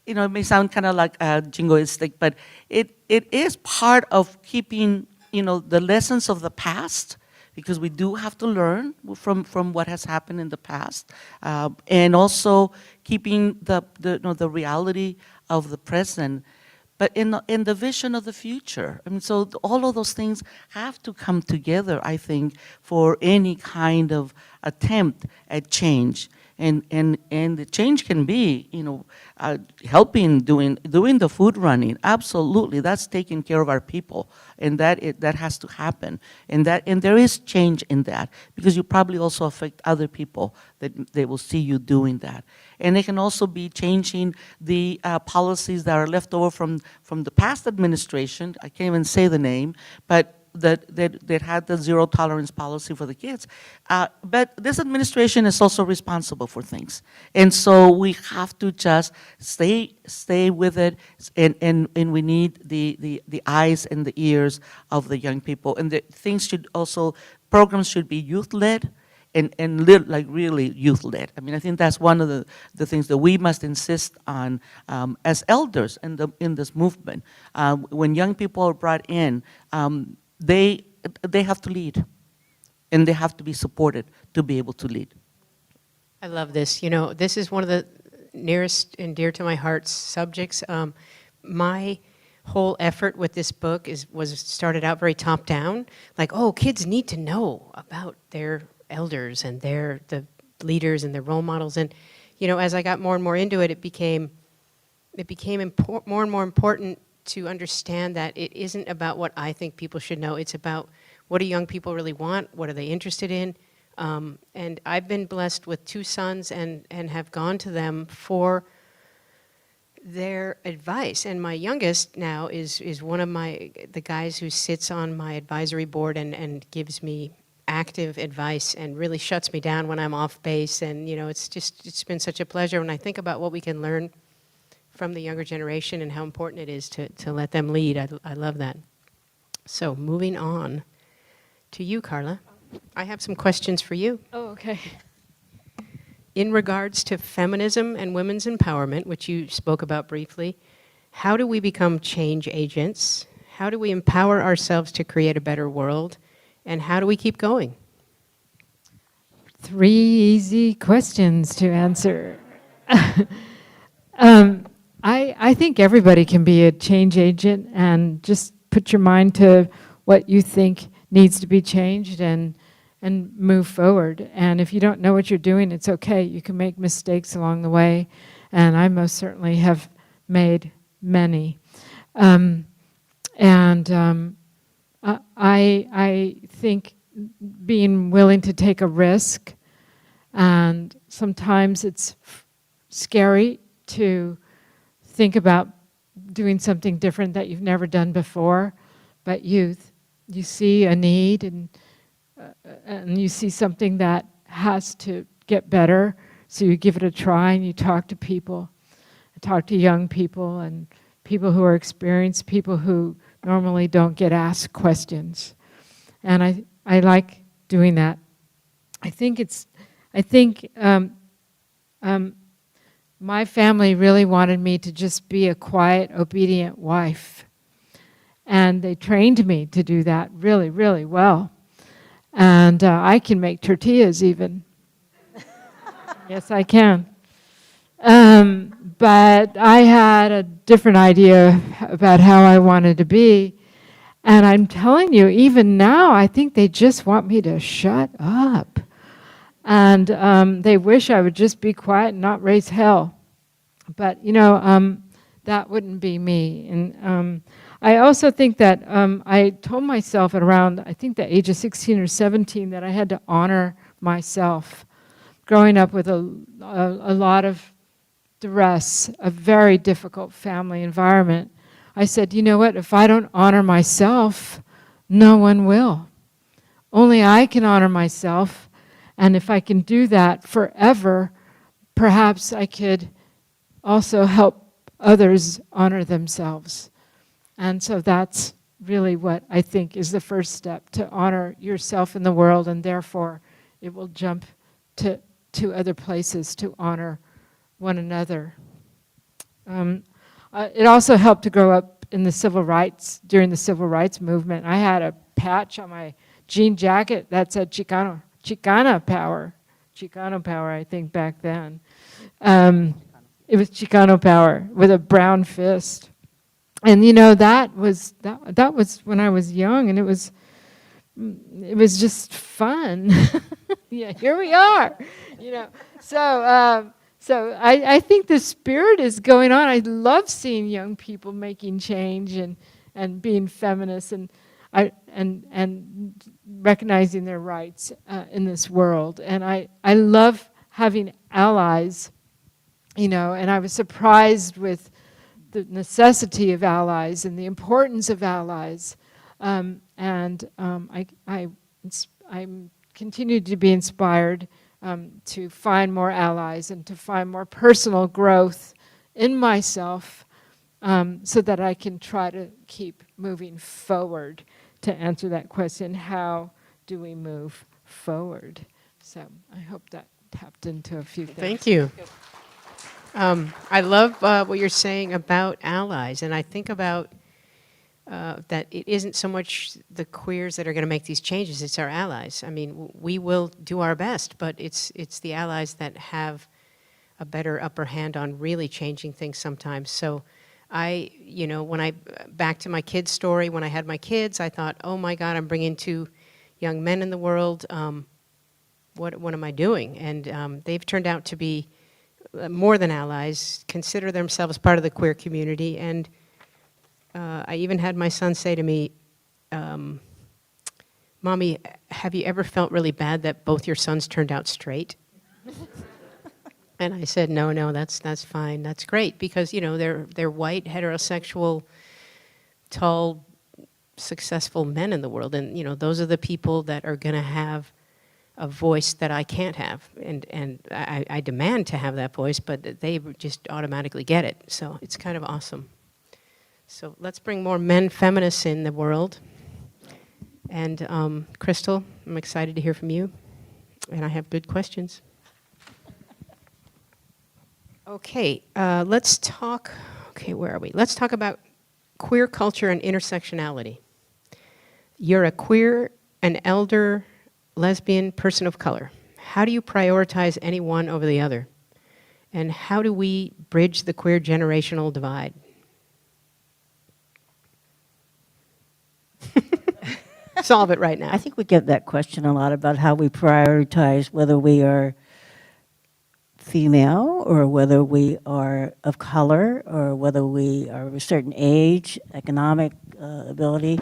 you know, it may sound kind of like jingoistic, but it is part of keeping, you know, the lessons of the past, because we do have to learn from what has happened in the past, and also keeping the you know, the reality of the present, but in the vision of the future. I mean, so all of those things have to come together, I think, for any kind of attempt at change. And the change can be, you know, helping doing the food running. Absolutely, that's taking care of our people, and that has to happen. And there is change in that, because you probably also affect other people that they will see you doing that. And it can also be changing the policies that are left over from the past administration. I can't even say the name, but that had the zero tolerance policy for the kids. But this administration is also responsible for things. And so we have to just stay with it, and we need the eyes and the ears of the young people. And the things should also, programs should be youth-led, and like really youth-led. I mean, I think that's one of the things that we must insist on as elders in this movement. When young people are brought in, they have to lead, and they have to be supported to be able to lead. I love this. You know, this is one of the nearest and dear to my heart's subjects. My whole effort with this book was started out very top down, like, oh, kids need to know about their elders and the leaders and their role models. And, you know, as I got more and more into it, it became more and more important to understand that it isn't about what I think people should know. It's about, what do young people really want? What are they interested in? And I've been blessed with 2 sons and have gone to them for their advice. And my youngest now is one of the guys who sits on my advisory board and gives me active advice and really shuts me down when I'm off base. And, you know, it's been such a pleasure when I think about what we can learn from the younger generation and how important it is to let them lead. I love that. So moving on to you, Carla. I have some questions for you. Oh, okay. In regards to feminism and women's empowerment, which you spoke about briefly, how do we become change agents? How do we empower ourselves to create a better world? And how do we keep going? 3 easy questions to answer. I think everybody can be a change agent, and just put your mind to what you think needs to be changed and move forward. And if you don't know what you're doing, it's okay. You can make mistakes along the way, and I most certainly have made many. I think being willing to take a risk, and sometimes it's scary to think about doing something different that you've never done before, but you see a need, and you see something that has to get better, so you give it a try and you talk to people. I talk to young people and people who are experienced, people who normally don't get asked questions. And I like doing that. I think my family really wanted me to just be a quiet, obedient wife. And they trained me to do that really, really well. And I can make tortillas even. Yes, I can. But I had a different idea about how I wanted to be. And I'm telling you, even now, I think they just want me to shut up. And they wish I would just be quiet and not raise hell. But, that wouldn't be me. And I also think that I told myself at around, I think the age of 16 or 17, that I had to honor myself. Growing up with a lot of duress, a very difficult family environment, I said, you know what, if I don't honor myself, no one will. Only I can honor myself, and if I can do that forever, perhaps I could also help others honor themselves. And so that's really what I think is the first step, to honor yourself in the world, and therefore it will jump to other places to honor one another. It also helped to grow up in the during the civil rights movement. I had a patch on my jean jacket that said Chicana power, I think back then. It was Chicano power with a brown fist. And that was when I was young, and it was just fun. Yeah, here we are. So I think the spirit is going on. I love seeing young people making change and being feminists and recognizing their rights in this world. And I love having allies, and I was surprised with the necessity of allies and the importance of allies. I continue to be inspired to find more allies and to find more personal growth in myself, so that I can try to keep moving forward. To answer that question, how do we move forward? So I hope that tapped into a few things. Thank you. I love what you're saying about allies, and I think about that it isn't so much the queers that are going to make these changes, it's our allies. I mean, we will do our best, but it's the allies that have a better upper hand on really changing things sometimes. So back to my kids' story, when I had my kids, I thought, oh my God, I'm bringing 2 young men in the world. What am I doing? And they've turned out to be more than allies, consider themselves part of the queer community. And I even had my son say to me, Mommy, have you ever felt really bad that both your sons turned out straight? And I said, no, that's fine, that's great, because they're white, heterosexual, tall, successful men in the world, and those are the people that are going to have a voice that I can't have, and I demand to have that voice, but they just automatically get it. So it's kind of awesome. So let's bring more men feminists in the world. And Crystal, I'm excited to hear from you, and I have good questions. Okay, let's talk, where are we? Let's talk about queer culture and intersectionality. You're a queer, an elder, lesbian person of color. How do you prioritize any one over the other? And how do we bridge the queer generational divide? Solve it right now. I think we get that question a lot about how we prioritize whether we are female or whether we are of color or whether we are of a certain age, economic ability.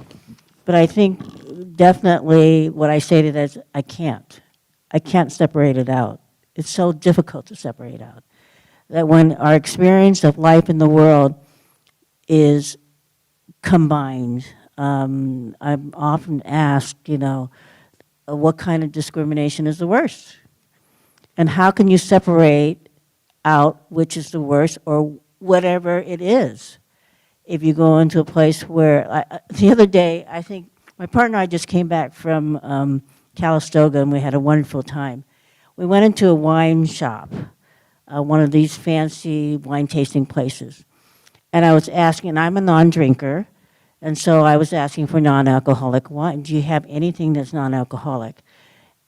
But I think definitely what I stated is I can't. I can't separate it out. It's so difficult to separate out. That when our experience of life in the world is combined, I'm often asked, what kind of discrimination is the worst? And how can you separate out which is the worst or whatever it is? If you go into a place where, the other day, I think my partner and I just came back from Calistoga and we had a wonderful time. We went into a wine shop, one of these fancy wine tasting places. And I was asking, and I'm a non-drinker, and so I was asking for non-alcoholic wine. Do you have anything that's non-alcoholic?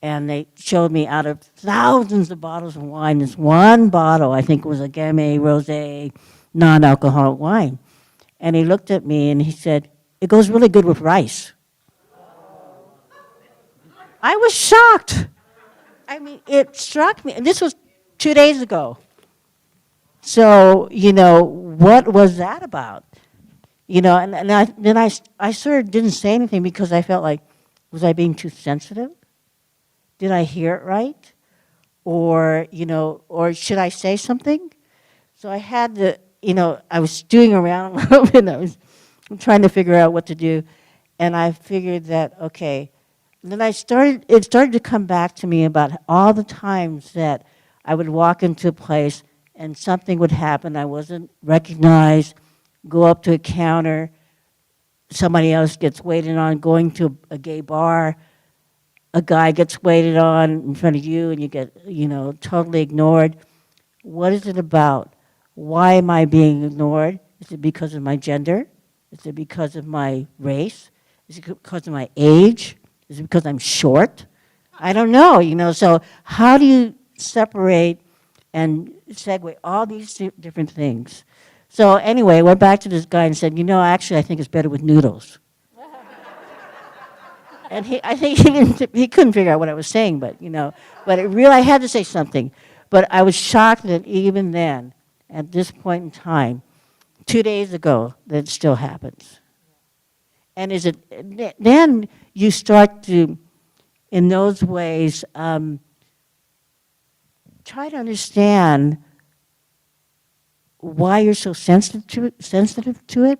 And they showed me out of thousands of bottles of wine, this one bottle, I think it was a Gamay Rosé non-alcoholic wine. And he looked at me and he said, it goes really good with rice. I was shocked. I mean, it struck me. And this was 2 days ago. So, what was that about? Then I sort of didn't say anything because I felt like, was I being too sensitive? Did I hear it right? Or should I say something? So I had to, I was stewing around a little bit and I was trying to figure out what to do. And I figured that, okay. And then it started to come back to me about all the times that I would walk into a place and something would happen. I wasn't recognized, go up to a counter, somebody else gets waited on, going to a gay bar, a guy gets waited on in front of you and you get, totally ignored. What is it about? Why am I being ignored? Is it because of my gender? Is it because of my race? Is it because of my age? Is it because I'm short? I don't know, so how do you separate and segue all these different things? So anyway, I went back to this guy and said, actually I think it's better with noodles. And I think he couldn't figure out what I was saying, but but I had to say something. But I was shocked that even then, at this point in time, 2 days ago, that it still happens. And then you start to, in those ways, try to understand why you're so sensitive to it,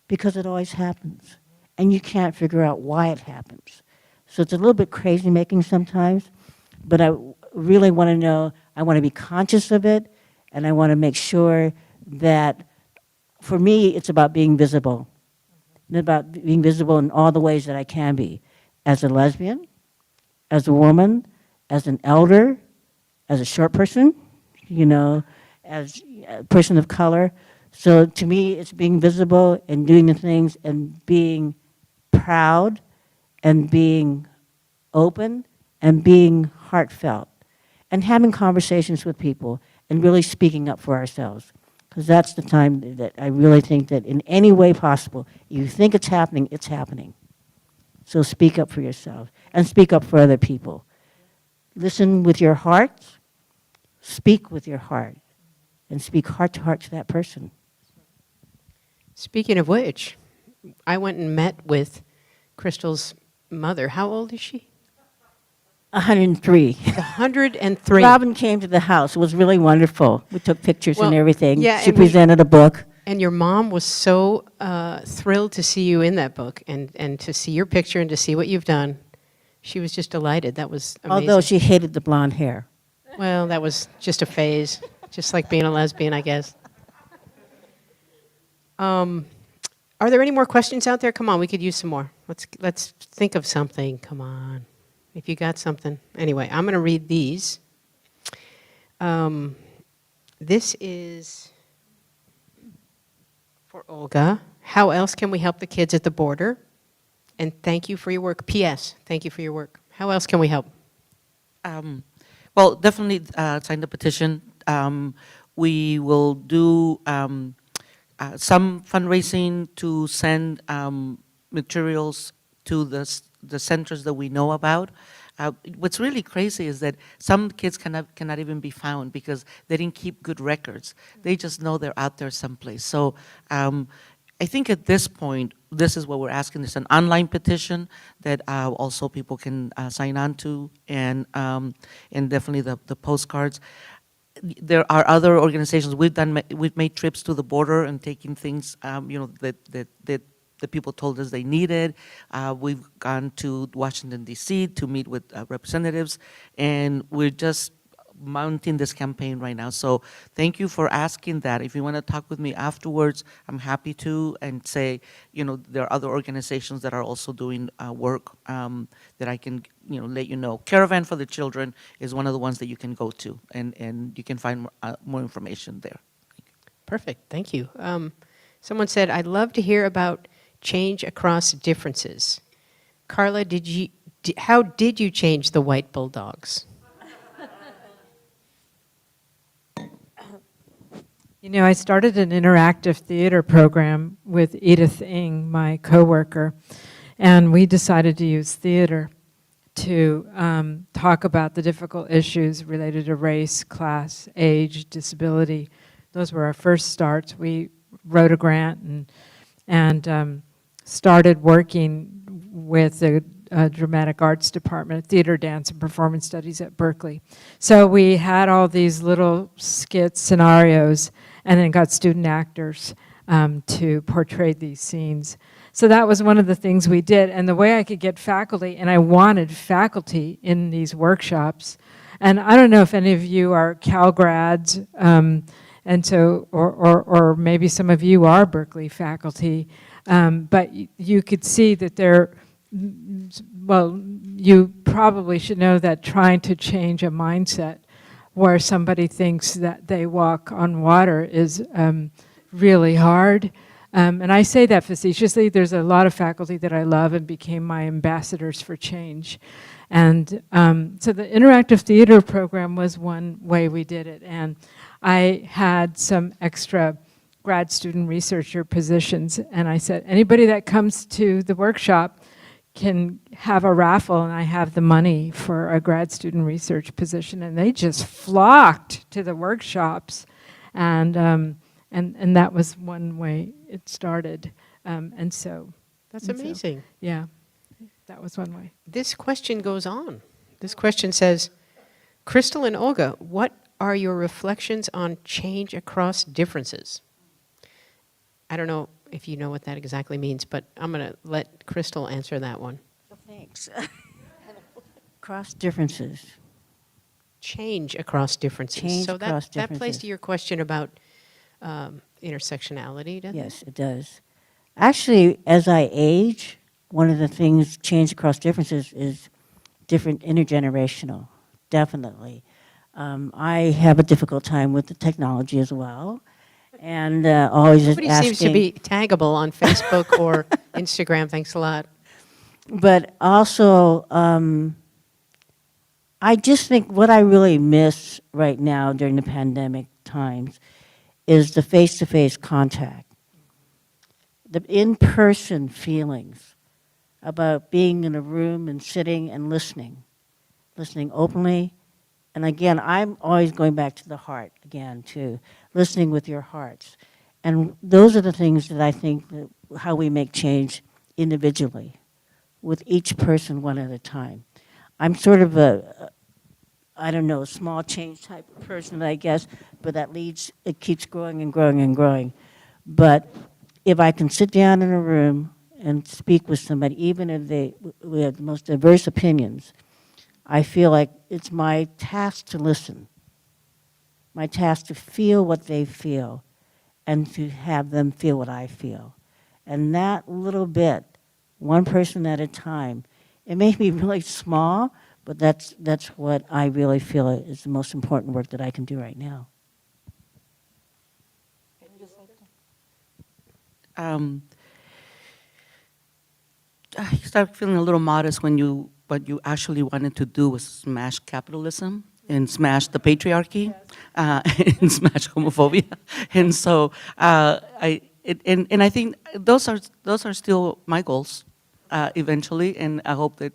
because it always happens. And you can't figure out why it happens. So it's a little bit crazy making sometimes, but I really want to know, I want to be conscious of it, and I want to make sure that, for me, it's about being visible. It's about being visible in all the ways that I can be, as a lesbian, as a woman, as an elder, as a short person, as a person of color. So to me, it's being visible and doing the things and being proud and being open and being heartfelt and having conversations with people and really speaking up for ourselves. Because that's the time that I really think that in any way possible, you think it's happening, it's happening. So speak up for yourself and speak up for other people. Listen with your heart, speak with your heart, and speak heart to that person. Speaking of which, I went and met with Crystal's mother. How old is she? 103. 103. Robin came to the house. It was really wonderful. We took pictures and everything. Yeah, she presented a book. And your mom was so thrilled to see you in that book and to see your picture and to see what you've done. She was just delighted. That was amazing. Although she hated the blonde hair. Well, that was just a phase, just like being a lesbian, I guess. Are there any more questions out there? Come on, we could use some more. Let's think of something. Come on. If you got something. Anyway, I'm going to read these. This is for Olga. How else can we help the kids at the border? And thank you for your work. P.S. Thank you for your work. How else can we help? Well, definitely sign the petition. We will do some fundraising to send materials to the centers that we know about. What's really crazy is that some kids cannot even be found because they didn't keep good records. They just know they're out there someplace. So I think at this point, this is what we're asking. It's an online petition that also people can sign on to, and definitely the postcards. There are other organizations. We've made trips to the border and taking things, that the people told us they needed. We've gone to Washington, D.C. to meet with representatives, and we're just mounting this campaign right now. So thank you for asking that. If you want to talk with me afterwards, I'm happy to, and say, there are other organizations that are also doing work that I can, let you know. Caravan for the Children is one of the ones that you can go to, and you can find more information there. Perfect, thank you. Someone said, I'd love to hear about change across differences. Carla, how did you change the white bulldogs? I started an interactive theater program with Edith Ng, my coworker, and we decided to use theater to talk about the difficult issues related to race, class, age, disability. Those were our first starts. We wrote a grant and started working with the dramatic arts department, theater, dance, and performance studies at Berkeley. So we had all these little skit scenarios and then got student actors to portray these scenes. So that was one of the things we did. And the way I could get faculty, and I wanted faculty in these workshops, and I don't know if any of you are Cal grads, and so, or maybe some of you are Berkeley faculty, but you could see that they're, well, you probably should know that trying to change a mindset where somebody thinks that they walk on water is really hard. And I say that facetiously. There's a lot of faculty that I love and became my ambassadors for change. And so the interactive theater program was one way we did it. And I had some extra grad student researcher positions, and I said, anybody that comes to the workshop can have a raffle, and I have the money for a grad student research position. And they just flocked to the workshops, and that was one way it started. And so that's amazing. Yeah, that was one way. This question goes on. This question says, Crystal and Olga, what are your reflections on change across differences? I don't know if you know what that exactly means, but I'm going to let Crystal answer that one. Well, thanks. Cross differences. Change across differences. Change so across that differences. plays to your question about intersectionality, doesn't it? Yes, it does. Actually, as I age, one of the things change across differences is different intergenerational, definitely. I have a difficult time with the technology as well. And always just Nobody asking. seems to be taggable on Facebook or Instagram. Thanks a lot. But also, I just think what I really miss right now during the pandemic times is the face-to-face contact, the in-person feelings about being in a room and sitting and listening openly. And again, I'm always going back to the heart again, too, listening with your hearts. And those are the things that I think that how we make change individually, with each person one at a time. I'm sort of I don't know, small change type of person, I guess, but it keeps growing and growing and growing. But if I can sit down in a room and speak with somebody, even if we have the most diverse opinions, I feel like it's my task to listen, my task to feel what they feel, and to have them feel what I feel. And that little bit, one person at a time, it may be really small, but that's what I really feel is the most important work that I can do right now. I started feeling a little modest when what you actually wanted to do was smash capitalism and smash the patriarchy, and smash homophobia. And so I think those are still my goals eventually, and I hope that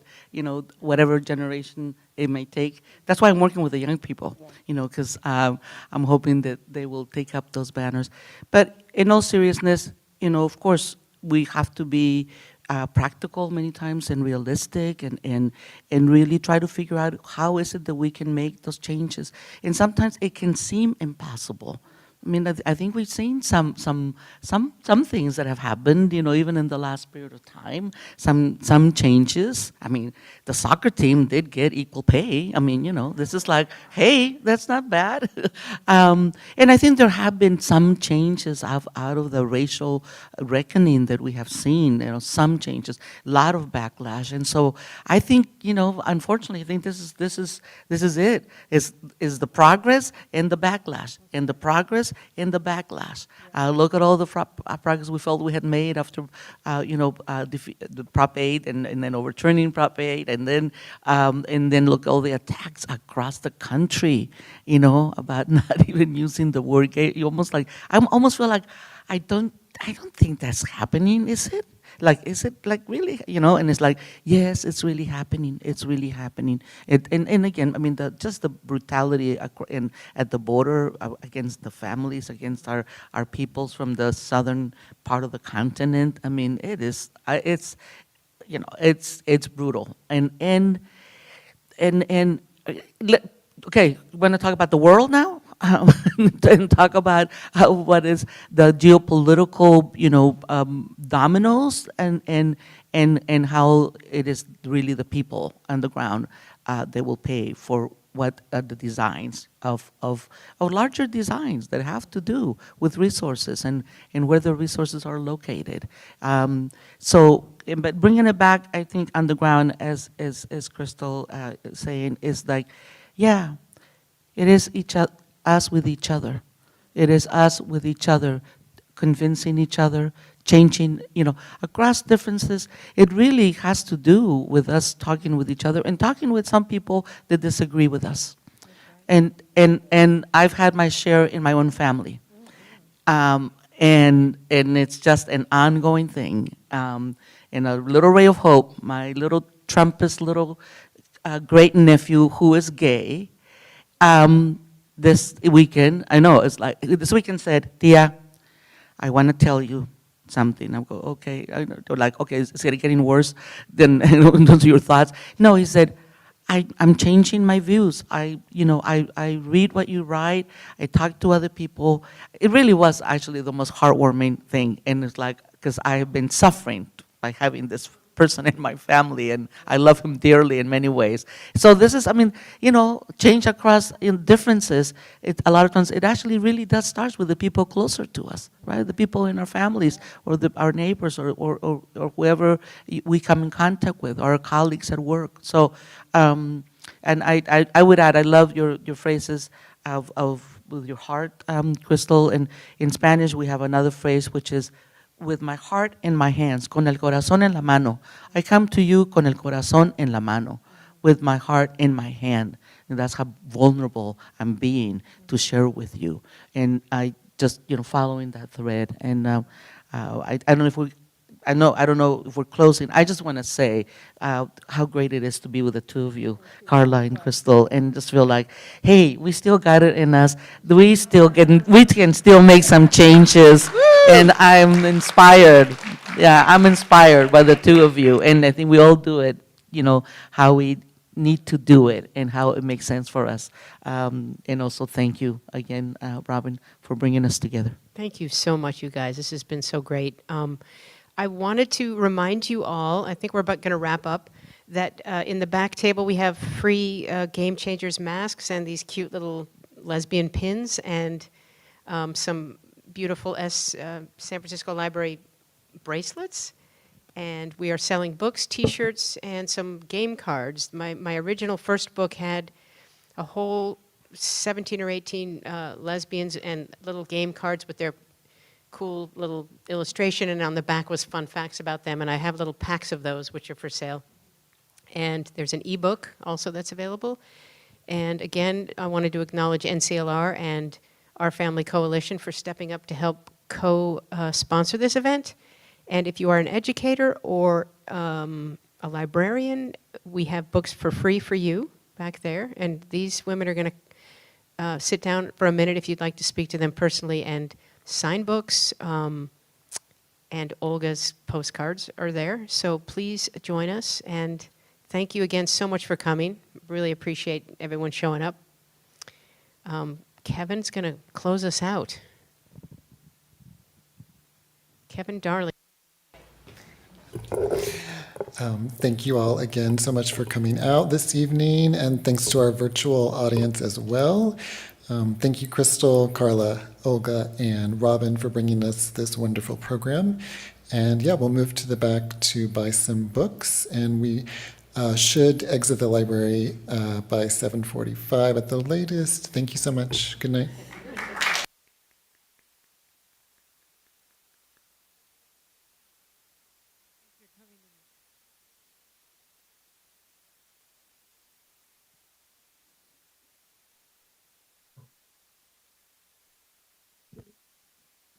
whatever generation it may take. That's why I'm working with the young people, because I'm hoping that they will take up those banners. But in all seriousness, of course, we have to be practical many times and realistic and really try to figure out how is it that we can make those changes. And sometimes it can seem impossible. I mean, I think we've seen some things that have happened, even in the last period of time, some changes. I mean, the soccer team did get equal pay. I mean, this is like, hey, that's not bad. And I think there have been some changes out of the racial reckoning that we have seen, some changes, a lot of backlash. And so I think, unfortunately, I think this is it, is the progress and the backlash, and the progress and the backlash. Look at all the progress we felt we had made after, the Prop 8 and then overturning Prop 8, and then look at all the attacks across the country, about not even using the word gay. I almost feel like I don't think that's happening, is it? Is it really, and it's like, yes, it's really happening. It's really happening. And again, I mean, just the brutality at the border against the families, against our peoples from the southern part of the continent. I mean, it's brutal. And okay, want to talk about the world now? And talk about what is the geopolitical, dominoes, and how it is really the people on the ground that will pay for what are the designs of larger designs that have to do with resources and where the resources are located. But bringing it back, I think on the ground, as Crystal saying, is like, yeah, it is us with each other. It is us with each other, convincing each other, changing, across differences. It really has to do with us talking with each other and talking with some people that disagree with us. And I've had my share in my own family. And it's just an ongoing thing. And a little ray of hope, my little Trumpist little great nephew who is gay, this weekend, I know, it's like, this weekend said, Tia, I want to tell you something. I go, okay. They're like, okay, is it getting worse than those are your thoughts? No, he said, I'm changing my views. I read what you write. I talk to other people. It really was actually the most heartwarming thing. And it's like, because I have been suffering by having this person in my family, and I love him dearly in many ways. So this is, change across differences. A lot of times it actually really does start with the people closer to us, right? The people in our families, or our neighbors, or whoever we come in contact with, our colleagues at work. So, and I would add, I love your phrases of with your heart, Crystal. And in Spanish we have another phrase which is, with my heart in my hands, con el corazón en la mano. I come to you con el corazón en la mano, with my heart in my hand. And that's how vulnerable I'm being to share with you. And I just, following that thread. And I don't know if we're closing. I just want to say how great it is to be with the two of you, Carla and Crystal, and just feel like, hey, we still got it in us. We can still make some changes. And I'm inspired. Yeah, I'm inspired by the two of you. And I think we all do it, how we need to do it and how it makes sense for us. And also thank you again, Robin, for bringing us together. Thank you so much, you guys. This has been so great. I wanted to remind you all, I think we're about going to wrap up, that in the back table we have free Game Changers masks and these cute little lesbian pins and some beautiful San Francisco Library bracelets. And we are selling books, T-shirts, and some game cards. My original first book had a whole 17 or 18 lesbians and little game cards with their cool little illustration, and on the back was fun facts about them. And I have little packs of those, which are for sale. And there's an ebook also that's available. And again, I wanted to acknowledge NCLR and Our Family Coalition for stepping up to help co-sponsor this event. And if you are an educator or a librarian, we have books for free for you back there. And these women are going to sit down for a minute if you'd like to speak to them personally and sign books. and Olga's postcards are there. So please join us, and thank you again so much for coming. Really appreciate everyone showing up. Kevin's going to close us out. Kevin Darling. Thank you all again so much for coming out this evening, and thanks to our virtual audience as well. Thank you, Crystal, Carla, Olga, and Robin for bringing us this wonderful program. And yeah, we'll move to the back to buy some books, and we should exit the library by 7:45 at the latest. Thank you so much. Good night.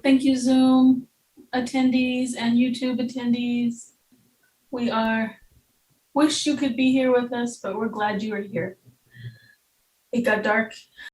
Thank you, Zoom attendees and YouTube attendees. We wish you could be here with us, but we're glad you are here. It got dark